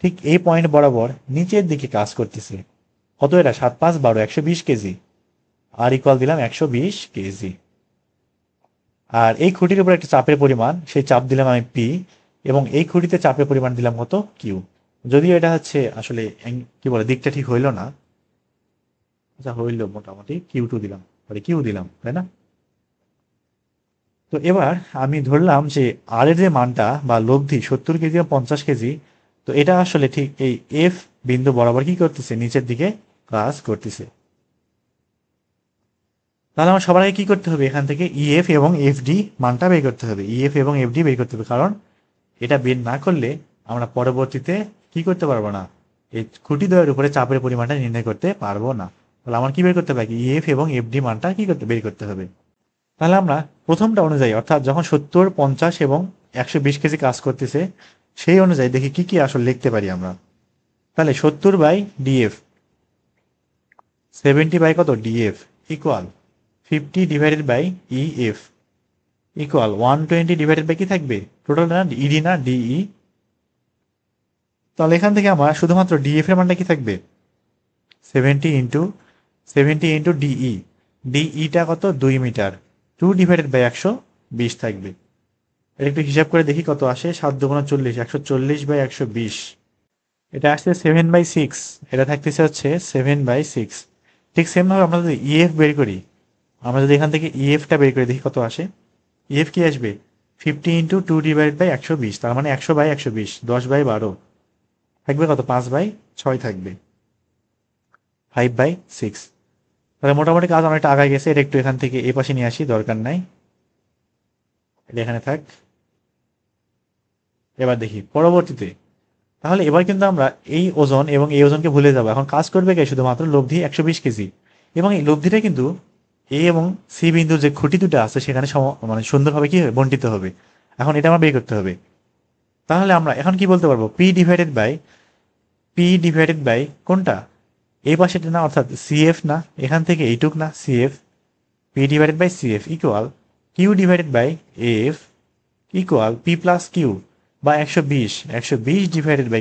ঠিক এই পয়েন্ট বরাবর নিচের দিকে কাজ করতেছে, কত এটা, 7 5 12 120 কেজি, আর ইকুয়াল দিলাম 120 কেজি। আর এই খুঁটির উপর একটা চাপের পরিমাণ, সেই চাপ দিলাম আমি পি, এবং এই খুঁটিতে চাপের পরিমাণ দিলাম কত কিউ। যদিও এটা হচ্ছে আসলে কি বলে দিকটা ঠিক হইল না, আচ্ছা হইল মোটামুটি কিউ2 দিলাম, কিউ দিলাম, তাই না? তো এবার আমি ধরলাম যে আর এর যে মানটা বা লব্ধি 70 কেজি বা 50 কেজি, তো এটা আসলে ঠিক এই এফ বিন্দু বরাবর কি করতেছে, নিচের দিকে কাজ করতেছে। তাহলে আমার সবার আগে কি করতে হবে, এখান থেকে ইএফ এবং এফডি মানটা বের করতে হবে, ইএফ এবং এফডি বের করতে হবে, কারণ এটা বের না করলে আমরা পরবর্তীতে কি করতে পারবো না, এই খুঁটি দ্বয়ের উপরে চাপের পরিমাণটা নির্ণয় করতে পারবো না। তাহলে আমার কি বের করতে হবে, ইএফ এবং এফডি মানটা কি করতে বের করতে হবে। তাহলে আমরা প্রথমটা অনুযায়ী, অর্থাৎ যখন 70, 50 এবং 120 কেজি কাজ করতেছে সেই অনুযায়ী দেখি কি কি আসলে লিখতে পারি আমরা। তাহলে 70/df, 70 কত df ইকুয়াল 50/ef ইকুয়াল 120 কি থাকবে, টোটাল না ইডি না ডিই। তাহলে এখান থেকে আমার শুধুমাত্র ডিএফ এর মানটা কি থাকবে, 70 ইন্টু ডিই, ডিইটা কত 2 মিটার, 2/120 থাকবে। এটা একটু হিসাব করে দেখি কত আসে, 7×2 = 40, 140/120, এটা আসছে 7/6, এটা থাকতেছে হচ্ছে 7/6। ঠিক সেম ভাবে আমরা যদি ইএফ বের করি, আমরা যদি এখান থেকে ইএফটা বের করে দেখি কত আসে, ইএফ কি আসবে 50 × 2/120, তার মানে 100/120, 10/12 থাকবে কত, 5/6 থাকবে, 5/6। তাহলে মোটামুটি কাজ অনেকটা আগায় গেছে। এটা একটু এখান থেকে এই পাশে নিয়ে আসি, দরকার নাই, এটা এখানে থাক। এবার দেখি পরবর্তীতে, তাহলে এবার কিন্তু আমরা এই ওজন এবং এই ওজনকে ভুলে যাবো, এখন কাজ করবে কে, শুধুমাত্র লব্ধি 120 কেজি, এবং এই লব্ধিটা কিন্তু এ এবং সি বিন্দুর যে খুঁটি দুটো আছে সেখানে মানে সুন্দরভাবে কি হবে, বন্টিত হবে। এখন এটা আমার বের করতে হবে। তাহলে আমরা এখন কি বলতে পারবো, পি ডিভাইডেড বাই কোনটা, এই পাশেটা না, অর্থাৎ সিএফ না, এখান থেকে এইটুক না CF, P divided by CF equal Q divided by F equal P plus Q বা 120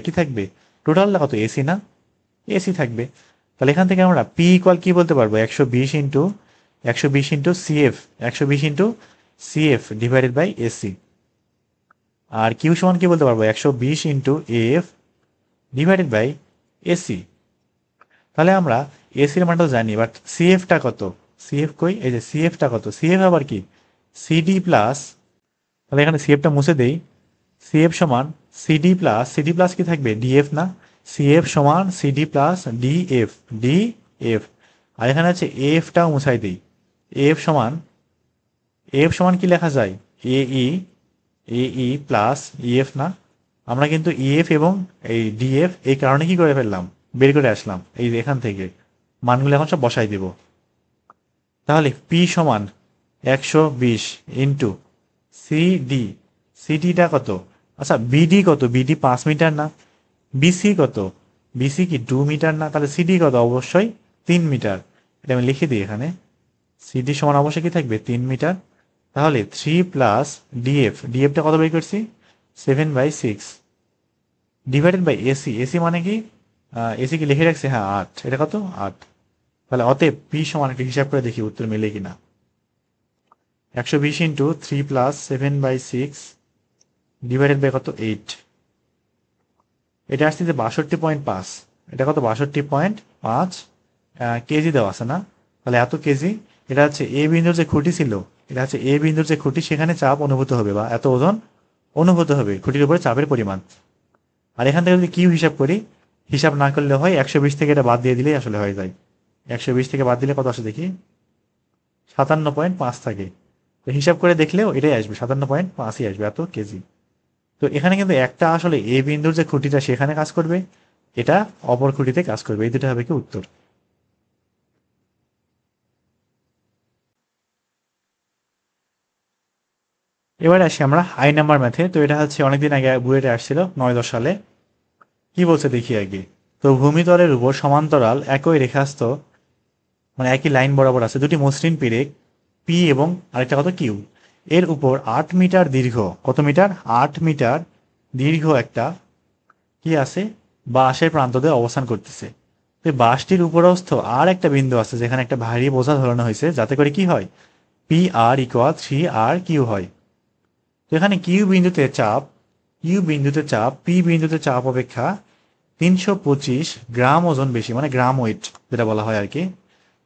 কি থাকবে, টোটালটা কত এসি না, এসি থাকবে। তাহলে এখান থেকে আমরা পি ইকুয়াল কি বলতে পারবো, 120 into CF, 120 into CF divided by AC. আর কিউ সমান কি বলতে পারবো, 120 into F divided by AC. তাহলে আমরা এসির মানটা জানি, বাট সিএফটা কত, সিএফ কই, এই যে সিএফটা কত, সিএফ আবার কি সিডি প্লাস, তাহলে এখানে সিএফটা মুছে দেই, সিএফ সমান সিডি প্লাস কি থাকবে, ডিএফ না, সিএফ সমান সিডি প্লাস ডিএফ। আর এখানে আছে এফটাও মুছাই দিই, এফ সমান কি লেখা যায়, এই প্লাস ইএফ না, আমরা কিন্তু ইএফ এবং এই ডিএফ এই কারণে কি করে ফেললাম, বের করে আসলাম এই এখান থেকে, মানগুলো এখন সব বসাই দেব। তাহলে পি সমান 120 ইন্টু সিডিটা কত, আচ্ছা বিডি কত, বিডি 5 মিটার না, বিসি কত, বিসি কি 2 মিটার না, তাহলে সিডি কত, অবশ্যই 3 মিটার। এটা আমি লিখে দিই এখানে, সিডি সমান অবশ্যই কি থাকবে 3 মিটার। তাহলে 3 প্লাস ডিএফটা কত বের করছি, 7/6 ডিভাইডেড বাই এসি, এসি মানে কি, এসি কি লিখে রাখছে, হ্যাঁ 8, এটা কত 8। তাহলে অতএব পি সমান একটু হিসাব করে দেখি উত্তর মিলে কিনা, 120 ইন্টু 3 প্লাস 7/6 ডিভাইডেড বাই কত 8, এটা আসছে যে 62.5, এটা কত 62.5 কেজি দেওয়া আছে না, তাহলে এত কেজি। এটা হচ্ছে এ বিন্দুর যে খুঁটি ছিল, এটা হচ্ছে এ বিন্দুর যে খুঁটি, সেখানে চাপ অনুভূত হবে বা এত ওজন অনুভূত হবে, খুঁটির উপরে চাপের পরিমাণ। আর এখান থেকে যদি কিউ হিসাব করি, হিসাব না করলে হয় 120 থেকে এটা বাদ দিয়ে দিলেই আসলে হয়ে যায়। 120 থেকে বাদ দিলে কত আসে দেখি, 57.5 থাকে। তো হিসাব করে দেখলেও এটাই আসবে, 57.5ই আসবে, এত কেজি। তো এখানে কিন্তু একটা আসলে এ বিন্দুর যে খুঁটিটা সেখানে কাজ করবে, এটা অপর খুঁটিতে কাজ করবে, এই দুটো হবে কি উত্তর। এবারে আসি আমরা হাই নাম্বার ম্যাথে। তো এটা হচ্ছে অনেকদিন আগে বুয়েটে আসছিল 9-10 সালে। কি বলছে দেখি আগে। তো ভূমিতলের উপর সমান্তরাল একই রেখাস্থ, মানে একই লাইন বরাবর আছে দুটি মসৃণ পেরেক পি এবং আরেকটা কত কিউ, এর উপর 8 মিটার দীর্ঘ, কত মিটার, 8 মিটার দীর্ঘ একটা কি আছে, বাঁশের প্রান্ত দিয়ে অবস্থান করতেছে। তো বাঁশটির উপরস্থ আর একটা বিন্দু আছে যেখানে একটা ভারী বোঝা ধরানো হয়েছে, যাতে করে কি হয়, পি আর ইকুয়াল 3 আর কিউ হয়। তো এখানে কিউ বিন্দুতে চাপ কিউ বিন্দুতে চাপ পি বিন্দুতে চাপ অপেক্ষা 325 গ্রাম ওজন বেশি, মানে গ্রাম ওয়েট যেটা বলা হয় আর কি।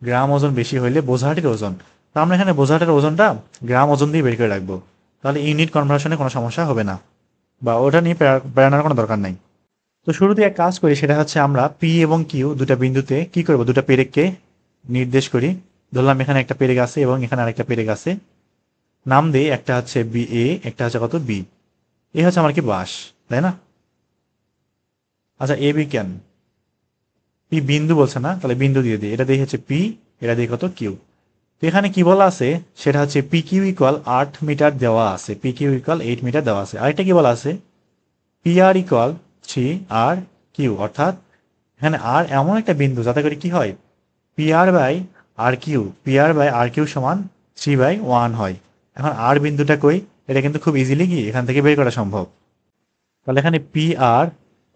গ্রাম ওজন বেশি হইলে বোঝাটির ওজন, তো আমরা এখানে বোঝাটির ওজনটা গ্রাম ওজন দিয়ে বের করে রাখবো, তাহলে ইউনিট কনভার্সনে কোনো সমস্যা হবে না, বা ওটা নিয়ে প্যারানোর কোনো দরকার নাই। তো শুরুতে এক কাজ করি, সেটা হচ্ছে আমরা পি এবং কিউ দুটা বিন্দুতে কি করব, দুটা পেরেককে নির্দেশ করি। ধরলাম এখানে একটা পেরেক আছে এবং এখানে আরেকটা পেরেক আছে, নাম দিই একটা হচ্ছে বি এ, একটা হচ্ছে কত বি। এ হচ্ছে আমার কি বাস, তাই না? আচ্ছা এ বি কেন, পি বিন্দু বলছে না, তাহলে বিন্দু দিয়ে দিই, এটা দিয়ে হচ্ছে পি, এটা দিয়ে কত কিউ। তো এখানে কি বলা আছে, সেটা হচ্ছে পি কিউ ইকুয়াল 8 মিটার দেওয়া আছে, পি কিউ ইকুয়াল 8 মিটার দেওয়া আছে। আরেকটা কি বলা আছে, পি আর ইকুয়াল 3 আর কিউ, অর্থাৎ এখানে আর এমন একটা বিন্দু যাতে করে কি হয়, P R by R Q, P R by R Q সমান 3/1 হয়। এখন আর বিন্দুটা কই, এটা কিন্তু খুব ইজিলি কি এখান থেকে বের করা সম্ভব। তাহলে এখানে পি আর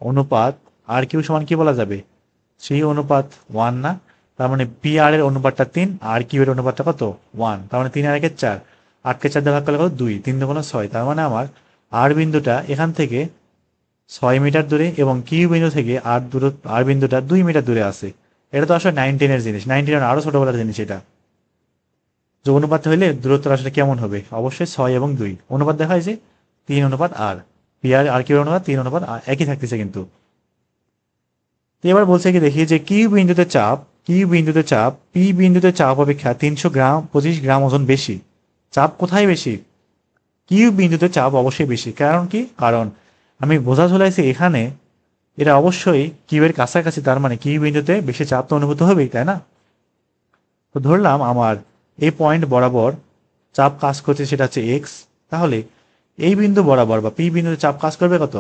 অনুপাত আর কিউ সমান কি বলা যাবে, 3/1 না? তার মানে পি আর এর অনুপাতটা 3, আর কিউ এর অনুপাতটা কত 1, তার মানে 3 আর 1 4, 8কে 4 দিয়ে ভাগ করলে কত 2, 3 2 6, তার মানে আমার আর বিন্দুটা এখান থেকে 6 মিটার দূরে এবং কিউ বিন্দু থেকে আর বিন্দুটা 2 মিটার দূরে আছে। এটা তো আসলে 9-10 জিনিস, 9-10 আরো ছোটবেলার জিনিস। এটা যে অনুপাত হইলে দূরত্ব আসলে কেমন হবে, অবশ্যই 6 এবং 2 অনুপাত দেখা হয় যে 3/আর, পি আর আর কিউ অনুপাত 3/আর একই থাকতেছে কিন্তু। তো এবার বলছে কি দেখি যে কিউ বিন্দুতে চাপ পি বিন্দুতে চাপ অপেক্ষা 325 গ্রাম ওজন বেশি। চাপ কোথায় বেশি, কিউ বিন্দুতে চাপ অবশ্যই বেশি। কারণ কি, কারণ আমি বোঝা চলাইছি এখানে, এটা অবশ্যই কিউ এর কাছাকাছি, তার মানে কিউ বিন্দুতে বেশি চাপ তো অনুভূত হবেই, তাই না? তো ধরলাম আমার এই পয়েন্ট বরাবর চাপ কাজ করছে, সেটা হচ্ছে এক্স। তাহলে এই বিন্দু বরাবর বা পি বিন্দুতে চাপ কাজ করবে কত,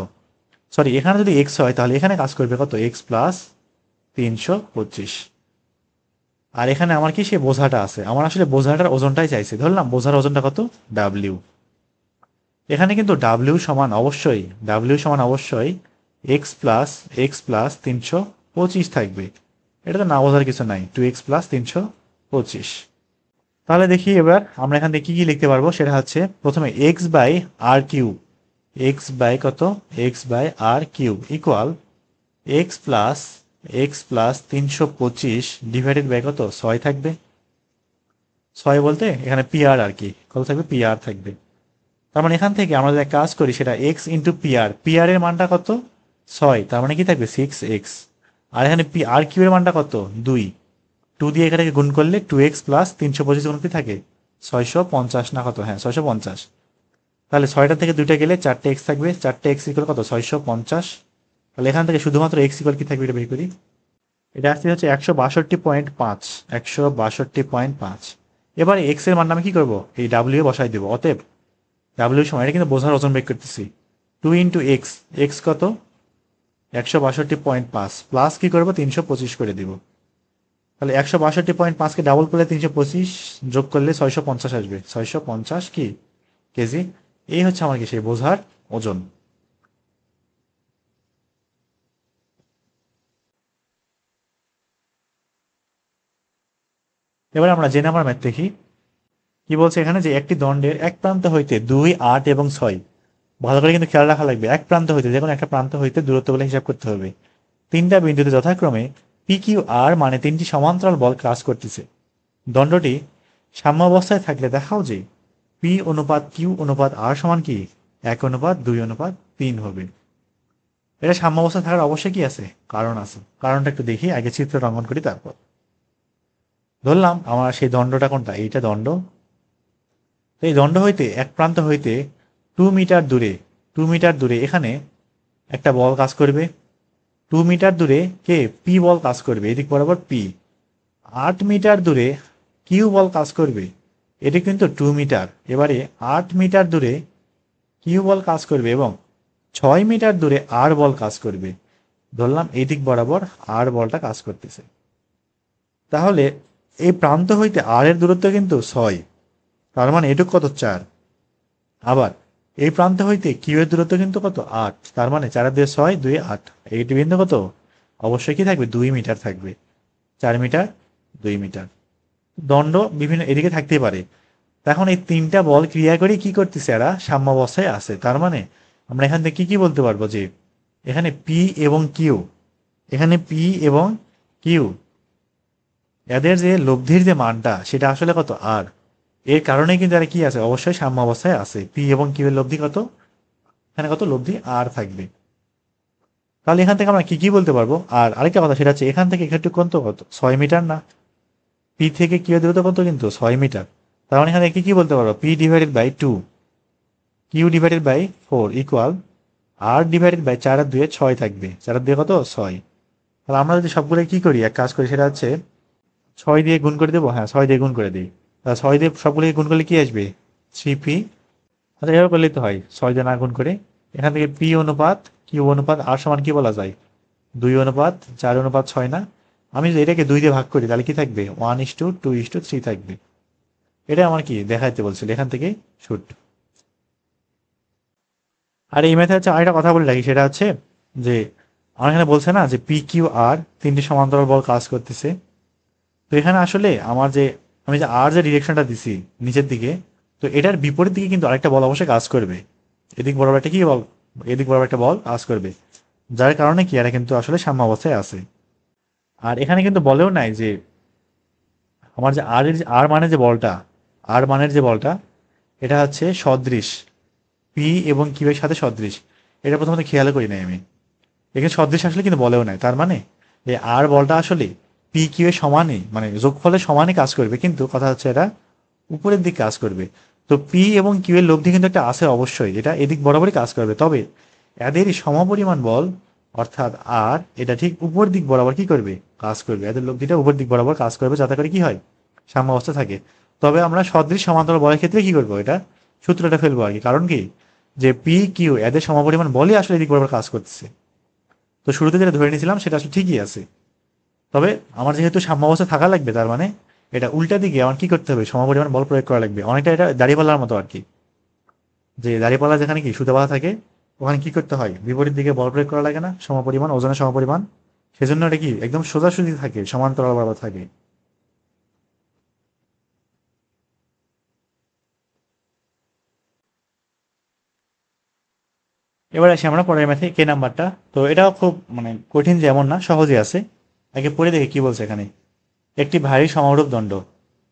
সরি এখানে যদি এক্স হয় তাহলে এখানে কাজ করবে কত, এক্স প্লাস 325। আর এখানে আমার কি, সে বোঝাটা আছে, আমার আসলে বোঝাটার ওজনটাই চাইছে। ধরলাম বোঝার ওজনটা কত, ডাব্লিউ। এখানে কিন্তু ডাব্লিউ সমান অবশ্যই এক্স প্লাস 325 থাকবে। এটা তো না বোঝার কিছু নাই, 2x প্লাস 325। তাহলে দেখি এবার আমরা এখান থেকে কি কি লিখতে পারবো, সেটা হচ্ছে প্রথমে X by R Q, X by কত, X by R Q equal X plus 325 divided by কত, 6 থাকবে। 6 বলতে এখানে পি আর আর কি কত থাকবে, পি আর থাকবে। তার মানে এখান থেকে আমরা যদি এক কাজ করি, সেটা এক্স ইন্টু পি আর এর মানটা কত, 6, তার মানে কি থাকবে 6x। আর এখানে পি আর কিউ এর মানটা কত, 2, 2 দিয়ে এখানে গুণ করলে 2x প্লাস 325 গুণ কি থাকে, 650 না কত, হ্যাঁ 650। তাহলে 6টা থেকে 2টা গেলে 4টে এক্স থাকবে, 4টে এক্স ইকুয়াল কত, 650। তাহলে এখান থেকে শুধুমাত্র এক্স ইকুয়াল কি থাকবে, এটা বের করি। এটা আসছে হচ্ছে 162.5, 162.5। এবার এক্স এর মান আমি কি করবো, এই ডাব্লিউ বসাই দেবো। অতএব ডাব্লিউ সময়, এটা কিন্তু বোঝার ওজন বের করতেছি, 2 ইন্টু এক্স, এক্স কত 162.5 প্লাস কি করবো 325 করে দিব। তাহলে 162.5কে ডাবল করলে 325, যোগ করলে 650 আসবে, 650 কি কেজি। এই হচ্ছে আমার কি সেই বোঝার ওজন। এবার আমরা যে নাম্বার ম্যাথ দেখি, কি বলছে এখানে যে একটি দণ্ডের এক প্রান্ত হইতে 2, 8 এবং 6, ভালো করে কিন্তু খেয়াল রাখা লাগবে, এক প্রান্ত হইতে, যে কোনো একটা প্রান্ত হইতে দূরত্বগুলো হিসাব করতে হবে। 3টা বিন্দুতে যথাক্রমে পি কিউ আর মানে 3টি সমান্তরাল বল কাজ করতেছে। দণ্ডটি সাম্যাবস্থায় থাকলে দেখাও যে পি অনুপাত কিউ অনুপাত আর সমান কি 1:2:3 হবে। এটা সাম্যাবস্থায় থাকার অবশ্যই কি আছে, কারণ আছে। কারণটা একটু দেখি, আগে চিত্র অঙ্কন করি তারপর। ধরলাম আমার সেই দণ্ডটা কোনটা, এইটা দণ্ড। এই দণ্ড হইতে এক প্রান্ত হইতে 2 মিটার দূরে, 2 মিটার দূরে এখানে একটা বল কাজ করবে। 2 মিটার দূরে কে, পি বল কাজ করবে, এদিক বরাবর পি। 8 মিটার দূরে কিউ বল কাজ করবে, এটি কিন্তু 2 মিটার। এবারে 8 মিটার দূরে কিউ বল কাজ করবে এবং 6 মিটার দূরে আর বল কাজ করবে। ধরলাম এই দিক বরাবর আর বলটা কাজ করতেছে। তাহলে এই প্রান্ত হইতে আর এর দূরত্ব কিন্তু 6, তার মানে এটুক কত 4। আবার এই প্রান্ত হইতে কিউ এর দূরত্ব কিন্তু কত 8, তার মানে 4 দিয়ে 6, 2 8। এইটি বিন্দু কত, অবশ্যই কি থাকবে 2 মিটার থাকবে। 4 মিটার, 2 মিটার। দণ্ড বিভিন্ন এদিকে থাকতে পারে। এখন এই 3টা বল ক্রিয়া করে কি করতেছে, এরা সাম্যাবস্থায় আছে। তার মানে আমরা এখান থেকে কি বলতে পারবো যে এখানে পি এবং কিউ, এখানে পি এবং কিউ এদের যে লব্ধির যে মানটা সেটা আসলে কত আর, এর কারণে কিন্তু এরা কি আছে, অবশ্যই সাম্য অবস্থায় আছে। পি এবং কিউ এর লব্ধি কত, এখানে কত লব্ধি আর থাকবে। তাহলে এখান থেকে আমরা কি কি বলতে পারবো। আর আরেকটা কথা সেটা হচ্ছে এখান থেকে এখানে কত কত 6 মিটার না, পি থেকে কিউ এর দূরত্ব কত কিন্তু 6 মিটার। তার মানে এখানে কি কি বলতে পারবো, P divided by 2 Q divided by 4 equal R divided by 4 R 2 6 থাকবে, 4 আর 2 কত 6। তাহলে আমরা যদি সবগুলো কি করি, এক কাজ করি সেটা হচ্ছে 6 দিয়ে গুণ করে দেবো, হ্যাঁ 6 দিয়ে গুণ করে দিই। তাহলে 6 দিয়ে সবগুলোকে গুণ করলে কি আসবে 3p। আচ্ছা এভাবে করলেই তো হয়, 6 দিয়ে না গুণ করে। এখান থেকে পি অনুপাত কিউ অনুপাত আর সমান কি বলা যায়, 2:4:6 না। আমি যদি এটাকে 2 দিয়ে ভাগ করি তাহলে কি থাকবে 1:2:3 থাকবে। এটা আমার কি দেখাইতে বলছিল, এখান থেকে শুট। আর এই ম্যাথে হচ্ছে আরেকটা কথা বলে রাখি সেটা হচ্ছে যে আমার এখানে বলছে না যে পি কিউ আর তিনটি সমান্তরাল বল কাজ করতেছে। তো এখানে আসলে আমার যে আমি যে আর যে ডিরেকশনটা দিছি নিচের দিকে, তো এটার বিপরীত দিকে কিন্তু আরেকটা বল অবশ্যই কাজ করবে। এদিক বরাবর একটা কি বল, এদিক বরাবর একটা বল কাজ করবে, যার কারণে কি এরা কিন্তু আসলে সাম্য অবস্থায় আছে। আর এখানে কিন্তু বলেও নাই যে আমার যে আর এর আর মানে যে বলটা, আর মানের যে বলটা এটা হচ্ছে সদৃশ পি এবং কিউ এর সাথে সদৃশ। এটা প্রথমত খেয়াল করি নাই আমি, এখানে সদৃশ আসলে কিন্তু বলেও নাই। তার মানে এই আর বলটা আসলে পি কিউ এর সমানই, মানে যোগফলের সমানই কাজ করবে, কিন্তু কথা হচ্ছে এটা উপরের দিক কাজ করবে। তো পি এবং কিউ এর লব্ধি কিন্তু একটা আছে অবশ্যই, এটা এদিক বরাবরই কাজ করবে, তবে এদেরই সমপরিমাণ বল অর্থাৎ আর এটা ঠিক উপর দিক বরাবর কি করবে কাজ করবে, এদের লব্ধিটা উপর দিক বরাবর কাজ করবে যাতে করে কি হয় সাম্য অবস্থা থাকে। তবে আমরা সদৃশ সমান্তরাল বলের ক্ষেত্রে কি করবো, এটা সূত্রটা ফেলবো আর কি। কারণ কি যে পি কিউ এদের সমপরিমাণ বলই আসলে এদিক বরাবর কাজ করতেছে। তো শুরুতে যেটা ধরে নিয়েছিলাম সেটা আসলে ঠিকই আছে, তবে আমার যেহেতু সাম্য অবস্থা থাকা লাগবে তার মানে এটা উল্টা দিকে আমার কি করতে হবে সমপরিমাণ বল প্রয়োগ করা লাগবে। অনেকটা এটা দাঁড়িপাল্লার মতো আর কি, যে দাঁড়িপাল্লা যেখানে কি সুতা বাঁধা থাকে ওখানে কি করতে হয় বিপরীত দিকে বল প্রয়োগ করা লাগে না, সমপরিমাণ ওজনের সমপরিমাণ। সেজন্য এটা কি একদম সোজাসুজি থাকে, সমান্তরাল বরাবর থাকে। এবার আসি আমরা পরের ম্যাথে কে নাম্বারটা। তো এটাও খুব মানে কঠিন যেমন না, সহজে আছে। আগে পড়ে দেখে কি বলছে এখানে, একটি ভারী সমরূপ দণ্ড,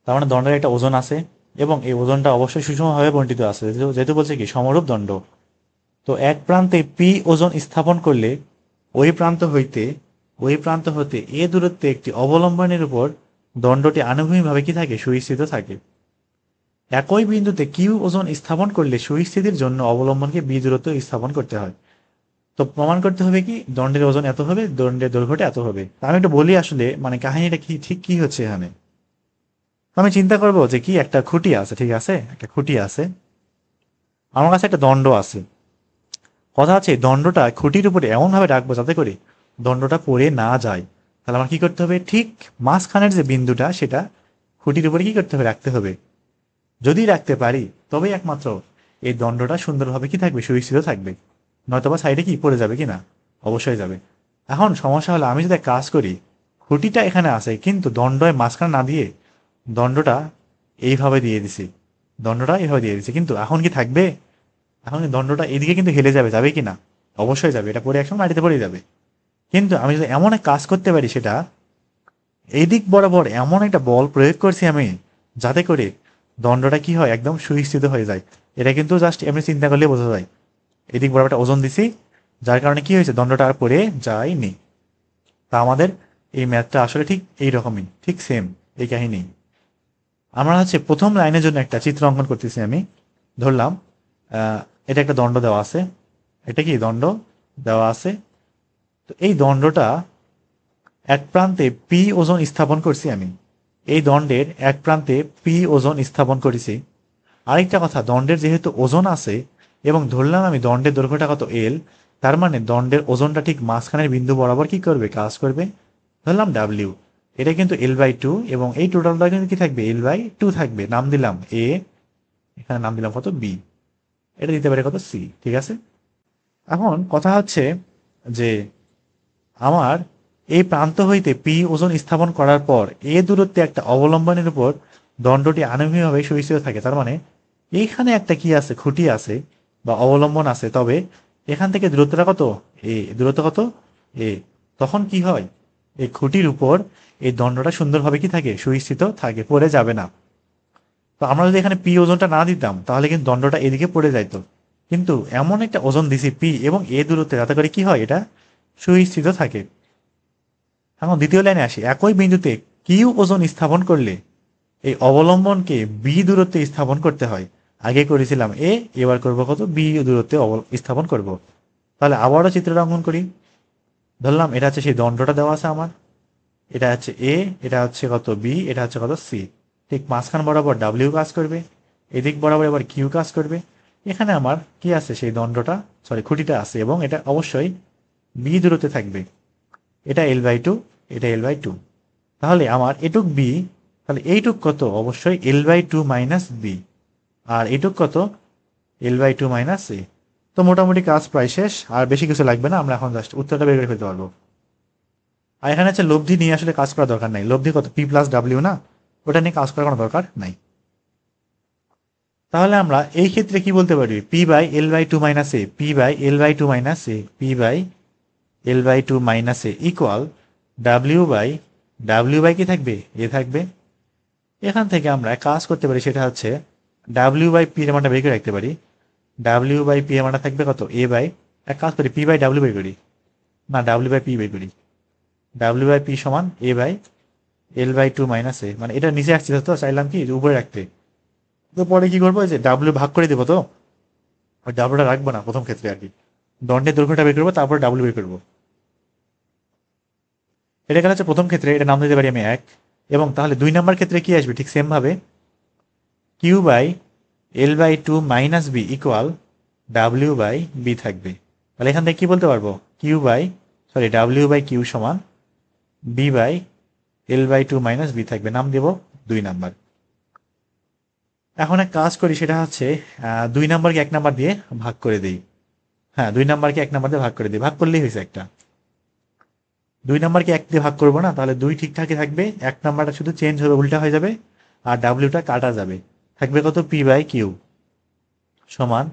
তার মানে দণ্ডের একটা ওজন আছে এবং এই ওজনটা অবশ্যই সুষমভাবে বণ্টিত আছে, যেহেতু যেহেতু বলছে কি সমরূপ দণ্ড। তো এক প্রান্তে পি ওজন স্থাপন করলে ওই প্রান্ত হইতে ওই প্রান্ত হতে এ দূরত্বে একটি অবলম্বনের উপর দণ্ডটি আনুভূমিকভাবে কি থাকে সুস্থিত থাকে। একই বিন্দুতে কিউ ওজন স্থাপন করলে সুস্থিতির জন্য অবলম্বনকে বি দূরত্ব স্থাপন করতে হয়। তো প্রমাণ করতে হবে কি দণ্ডের ওজন এত হবে, দণ্ডের দৈর্ঘ্যটা এত হবে। তা আমি একটু বলি আসলে মানে কাহিনীটা কি ঠিক কি হচ্ছে এখানে। তো আমি চিন্তা করবো যে কি একটা খুঁটি আছে, ঠিক আছে একটা খুঁটি আছে, আমার কাছে একটা দণ্ড আছে। কথা আছে দণ্ডটা খুঁটির উপরে এমন ভাবে রাখবো যাতে করে দণ্ডটা পড়ে না যায়। তাহলে আমার কি করতে হবে, ঠিক মাঝখানের যে বিন্দুটা সেটা খুঁটির উপরে কি করতে হবে রাখতে হবে। যদি রাখতে পারি তবেই একমাত্র এই দণ্ডটা সুন্দরভাবে কি থাকবে সুস্থিত থাকবে, নয়তোবা সাইডে কি পড়ে যাবে কি না, অবশ্যই যাবে। এখন সমস্যা হলো আমি যদি এক কাজ করি, খুঁটিটা এখানে আছে কিন্তু দণ্ডয় মাঝখানে না দিয়ে দণ্ডটা এইভাবে দিয়ে দিছি, দণ্ডটা এইভাবে দিয়ে দিছি, কিন্তু এখন কি থাকবে, এখন এই দণ্ডটা এদিকে কিন্তু হেলে যাবে, যাবে কি না, অবশ্যই যাবে, এটা পরে একসময় মাটিতে পড়ে যাবে। কিন্তু আমি যদি এমন এক কাজ করতে পারি সেটা এদিক বরাবর এমন একটা বল প্রয়োগ করছি আমি যাতে করে দণ্ডটা কি হয় একদম সুস্থিত হয়ে যায়। এটা কিন্তু জাস্ট এমনি চিন্তা করলে বোঝা যায়, এদিক বরাবর একটা ওজন দিছি যার কারণে কি হয়েছে দণ্ডটা আর পড়ে যায়নি। তা আমাদের এই ম্যাথটা আসলে ঠিক এই রকমই, ঠিক সেম এই কাহিনী। আমরা হচ্ছে প্রথম লাইনের জন্য একটা চিত্র অঙ্কন করতেছি আমি। ধরলাম এটা একটা দণ্ড দেওয়া আছে, এটা কি দণ্ড দেওয়া আছে। তো এই দণ্ডটা এক প্রান্তে পি ওজন স্থাপন করছি আমি, এই দণ্ডের এক প্রান্তে পি ওজন স্থাপন করেছি। আরেকটা কথা, দণ্ডের যেহেতু ওজন আছে এবং ধরলাম আমি দণ্ডের দৈর্ঘ্যটা কত এল, তার মানে দণ্ডের ওজনটা ঠিক মাঝখানের বিন্দু বরাবর কি করবে কাজ করবে। ধরলাম ডাব্লিউ, এটা কিন্তু L/2 এবং এই টোটালটা কিন্তু কি থাকবে L/2 থাকবে। নাম দিলাম এ, এখানে নাম দিলাম কত বি, এটা দিতে পারে কত সি, ঠিক আছে। এখন কথা হচ্ছে যে আমার এই প্রান্ত হইতে পি ওজন স্থাপন করার পর এ দূরত্বে একটা অবলম্বনের উপর দণ্ডটি আনুভূমিকভাবে সুস্থিত থাকে। তার মানে এইখানে একটা কি আছে খুঁটি আছে বা অবলম্বন আছে, তবে এখান থেকে দূরত্বটা কত, এ দূরত্ব কত, এ। তখন কি হয়, এই খুঁটির উপর এই দণ্ডটা সুন্দরভাবে কি থাকে, সুস্থিত থাকে, পড়ে যাবে না। তো আমরা যদি এখানে পি ওজনটা না দিতাম তাহলে কিন্তু দণ্ডটা এদিকে পড়ে যাইতো, কিন্তু এমন একটা ওজন দিছি পি এবং এ দূরত্বে, যাতে করে কি হয়, এটা সুস্থিত থাকে। এখন দ্বিতীয় লাইনে আসি, একই বিন্দুতে কিউ ওজন স্থাপন করলে এই অবলম্বনকে বি দূরত্বে স্থাপন করতে হয়। আগে করেছিলাম এ, এবার করব কত, বি দূরত্বে স্থাপন করব। তাহলে আবারও চিত্রটা অঙ্কন করি। ধরলাম এটা হচ্ছে সেই দণ্ডটা দেওয়া আছে আমার, এটা হচ্ছে এ, এটা হচ্ছে কত বি, এটা হচ্ছে কত সি। ঠিক মাঝখান বরাবর ডাব্লিউ কাজ করবে, এদিক বরাবর এবার কিউ কাজ করবে। এখানে আমার কি আছে, সেই দণ্ডটা, সরি খুঁটিটা আছে এবং এটা অবশ্যই বি দূরত্বে থাকবে। এটা L/2, এটা L/2। তাহলে আমার এটুক বি, তাহলে এইটুক কত, অবশ্যই L/2 মাইনাস বি। আর এইটুক কত, L/2 মাইনাস এ। তো মোটামুটি কাজ প্রায় শেষ, আর বেশি কিছু লাগবে না, আমরা এখন জাস্ট উত্তরটা বের করে ফেলতে পারবো। আর এখানে হচ্ছে লব্ধি নিয়ে আসলে কাজ করার দরকার নাই, লব্ধি কত, পি প্লাস ডাব্লিউ না, ওটা নিয়ে কাজ করার কোনো দরকার নাই। তাহলে আমরা এই ক্ষেত্রে কি বলতে পারি, P by L/2 minus A, P by L/2 minus A, P by L/2 minus A equal W by কি থাকবে, এ থাকবে। এখান থেকে আমরা কাজ করতে পারি, সেটা হচ্ছে ডাব্লিউ বাই পি এর মানটা বের করে রাখতে পারি। ডাব্লিউ বাই পি এর মানটা থাকবে কত, এ বাই, এক কাজ করি পি বাই ডাব্লিউ বের করি, না ডাব্লিউ বাই পি বের করি। ডাব্লিউ বাই পি সমান এ বাই L/2 মাইনাস এ, মানে এটা নিচে আসছিল তো চাইলাম কি উপরে রাখতে। তো পরে কি করবো, যে ডাব্লিউ ভাগ করে দেবো, তো ওই ডাব্লিউটা রাখবো না প্রথম ক্ষেত্রে আর কি, দণ্ডের দৈর্ঘ্যটা বের করবো, তারপর ডাব্লিউ বের করবো। এটা গেল হচ্ছে প্রথম ক্ষেত্রে, এটা নাম দিতে পারি আমি 1। এবং তাহলে 2 নাম্বার ক্ষেত্রে কি আসবে, ঠিক সেম ভাবে Q by L/2 minus B equal W by B থাকবে। তাহলে এখান থেকে কি বলতে পারবো, ডাব্লিউ বাই কিউ সমান B by L/2 minus B থাকবে, নাম দেব 2 নাম্বার। এখন এক কাজ করি, সেটা হচ্ছে 2 নাম্বারকে 1 নাম্বার দিয়ে ভাগ করে দিই। হ্যাঁ, 2 নাম্বারকে 1 নাম্বার দিয়ে ভাগ করে দিই, ভাগ করলেই হয়েছে একটা। 2 নাম্বারকে 1 দিয়ে ভাগ করবো না, তাহলে 2 ঠিকঠাকই থাকবে, 1 নাম্বারটা শুধু চেঞ্জ হবে, উল্টা হয়ে যাবে, আর ডাব্লিউটা কাটা যাবে। থাকবে কত, পি বাই কিউ সমান,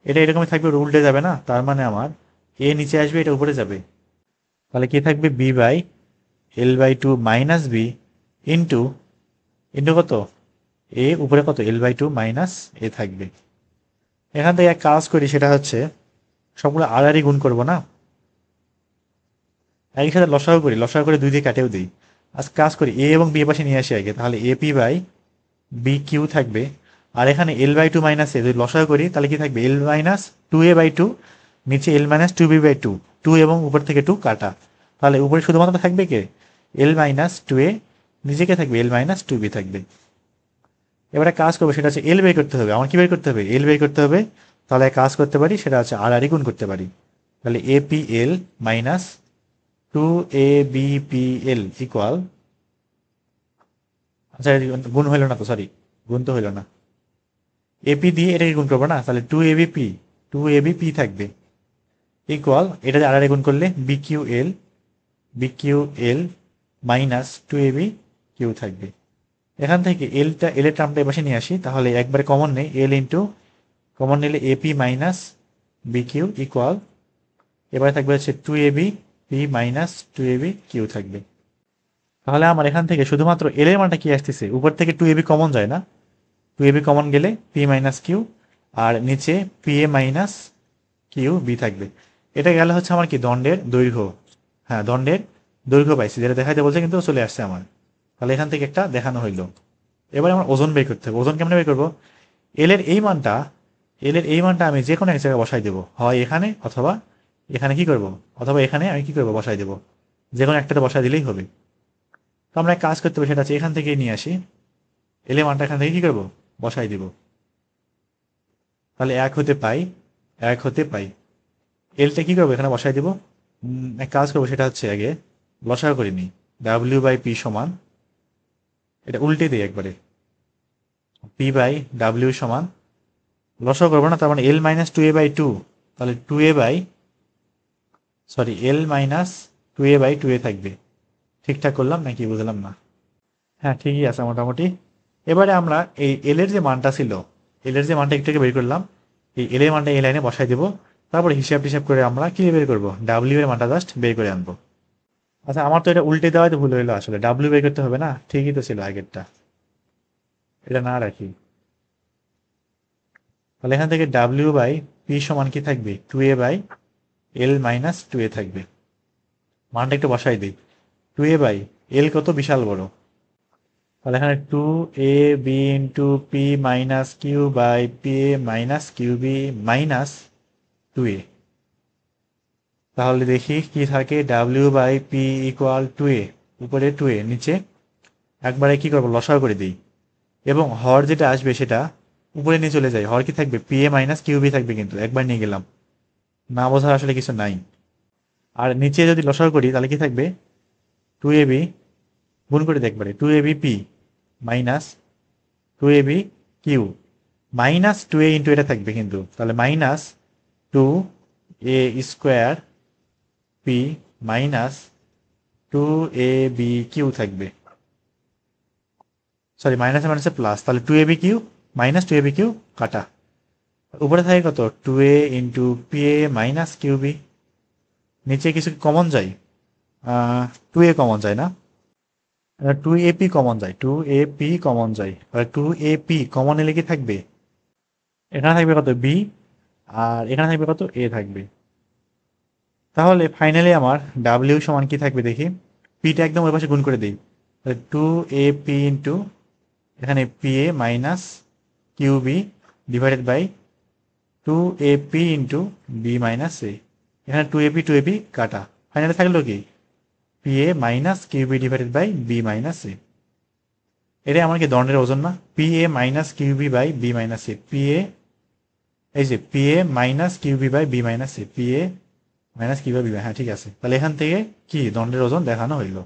এটা এরকমই থাকবে, উল্টে যাবে না, তার মানে আমার এ নিচে আসবে, এটা উপরে যাবে। তাহলে কি থাকবে, B by L/2 minus B into into কত, এ উপরে কত, L/2 মাইনাস এ থাকবে। এখান থেকে এক কাজ করি, সেটা হচ্ছে সবগুলো আড়াআড়ি গুণ করবো না, একই সাথে লসাগু করি, লসাগু করে 2 দিয়ে কাটেও দিই। আজ কাজ করি এ এবং বি এর পাশে নিয়ে আসি আগে, তাহলে A P by B Q থাকবে। আর এখানে L/2 মাইনাস এ যদি লসাগু করি তাহলে কি থাকবে, L মাইনাস 2a/2, নিচে L মাইনাস 2b/2, 2 এবং উপর থেকে 2 কাটা। তাহলে উপরে শুধুমাত্র থাকবে কে, L মাইনাস 2a, নিচে কে থাকবে, L মাইনাস 2b থাকবে। এবারে কাজ করবো, সেটা হচ্ছে এল বের করতে হবে, আমার কি বের করতে হবে, এল বের করতে হবে। তাহলে কাজ করতে পারি, সেটা হচ্ছে আড়াআড়ি গুণ করতে পারি। তাহলে A P L minus 2a/b/p/l equal, আচ্ছা গুণ হইল না তো, সরি গুণ তো হইল না, এপি দিয়ে এটাকে গুণ করবো না, তাহলে 2ab/p থাকবে ইকুয়াল, এটা আড়াআড়ি গুণ করলে bql মাইনাস 2ab/q থাকবে। এখান থেকে এল এর টার্মটা এপাশে নিয়ে আসি, তাহলে একবারে কমন নেই, এল ইন্টু কমন নিলে এপি মাইনাস বিকিউ ইকুয়াল, এবারে থাকবে হচ্ছে 2ab/p মাইনাস 2ab/q থাকবে। তাহলে আমার এখান থেকে শুধুমাত্র এল এর মানটা কি আসতেছে, উপর থেকে 2ab কমন যায় না, 2ab কমন গেলে পি মাইনাস কিউ, আর নিচে P A minus Q B থাকবে। এটা গেলে হচ্ছে আমার কি, দণ্ডের দৈর্ঘ্য। হ্যাঁ, দণ্ডের দৈর্ঘ্য পাইছি, যেটা দেখাইতে বলছে কিন্তু চলে আসছে আমার। তাহলে এখান থেকে একটা দেখানো হইলো। এবারে আমার ওজন বের করতে হবে। ওজন কেমন বের করবো, এল এর এই মানটা, আমি যে কোনো এক জায়গায় বসাই দেবো, হয় এখানে অথবা এখানে কি করব, অথবা এখানে আমি কি করবো, বসাই দেবো, যে কোনো একটাতে বসাই দিলেই হবে। তো আমরা এক কাজ করতে হবে, সেটা হচ্ছে এখান থেকেই নিয়ে আসি, এল এর মানটা এখান থেকে কি করবো, বসাই দিব। তাহলে 1 হতে পাই এলটা কি করবো, এখানে বসাই দিব। এক কাজ করবো, সেটা হচ্ছে আগে লসাগু করে নিই, w/p সমান, এটা উল্টে দিই একবারে, p বাই ডাব্লিউ সমান, লসাগু করবো না, তার মানে l মাইনাস 2a/2, তাহলে 2a/, l মাইনাস 2a/2a থাকবে। ঠিকঠাক করলাম নাকি, বুঝলাম না? হ্যাঁ, ঠিকই আছে মোটামুটি। এবারে আমরা এই এল এর যে মানটা ছিল, এল এর যে মানটা একটু আগে বের করলাম, এই এল এর মানটা এই লাইনে বসাই দেবো। তারপরে হিসাব টিসাব করে আমরা কি বের করবো, ডাব্লিউ এর মানটা জাস্ট বের করে আনবো। আচ্ছা, আমার তো এটা উল্টে দেওয়াই তো ভুল হইলো, আসলে ডাব্লিউ বের করতে হবে না, ঠিকই তো ছিল আগেরটা, এটা না রাখি। তাহলে এখান থেকে ডাব্লিউ বাই পি সমান কি থাকবে, 2a by L minus 2a থাকবে। মানটা একটু বসাই দিই, 2a বাই এল কত, বিশাল বড়। তাহলে এখানে 2a B into P minus Q by P A minus Q B minus 2a। তাহলে দেখি কি থাকে, W by P equal 2a, উপরে 2a, নিচে একবারে কি করবো, লসাগু করে দিই, এবং হর যেটা আসবে সেটা উপরে নিয়ে চলে যায়। হর কি থাকবে, P A minus Q B থাকবে, কিন্তু একবার নিয়ে গেলাম, না বোঝার আসলে কিছু নাই। আর নিচে যদি লসাগু করি তাহলে কি থাকবে, 2ab গুণ করে দিই একবারে, 2ab P minus 2ab Q minus 2a into এটা থাকবে কিন্তু, তাহলে minus 2a square P minus 2ab Q থাকবে। সরি, মাইনাসে মাইনাসে প্লাস, তাহলে 2ab Q minus 2ab Q কাটা। উপরে থাকে কত, 2a into P A minus Q B. নিচে কিছু কমন যায়, 2a কমন যায় না, 2ap কমন যায়, 2ap কমন যায়, 2ap কমন এলে কি থাকবে, এখানে থাকবে কত বি, আর এখানে থাকবে কত এ থাকবে। তাহলে ফাইনালি আমার ডাব্লিউ সমান কি থাকবে দেখি, পিটা একদম ওই পাশে গুণ করে দিই, 2ap ইন্টু এখানে P A minus Q B divided by 2ap into B minus A. এখানে 2ap কাটা, ফাইনালি থাকলো কি, P A minus Q B divided by B minus A. এটাই আমার কি দণ্ডের ওজন না, P A minus Q B by B minus A, P A, এই যে P A minus Q B by B minus A, P A minus Q by B, হ্যাঁ ঠিক আছে। তাহলে এখান থেকে কি দণ্ডের ওজন দেখানো হইলো।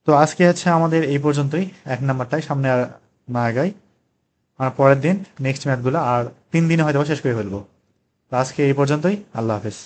তো আজকে হচ্ছে আমাদের এই পর্যন্তই, 1 নাম্বারটাই, সামনে আর না আগাই। আর পরের দিন নেক্সট ম্যাথগুলো আর 3 দিনে হয়তো শেষ করে ফেলবো। তো আজকে এই পর্যন্তই, আল্লাহ হাফেজ।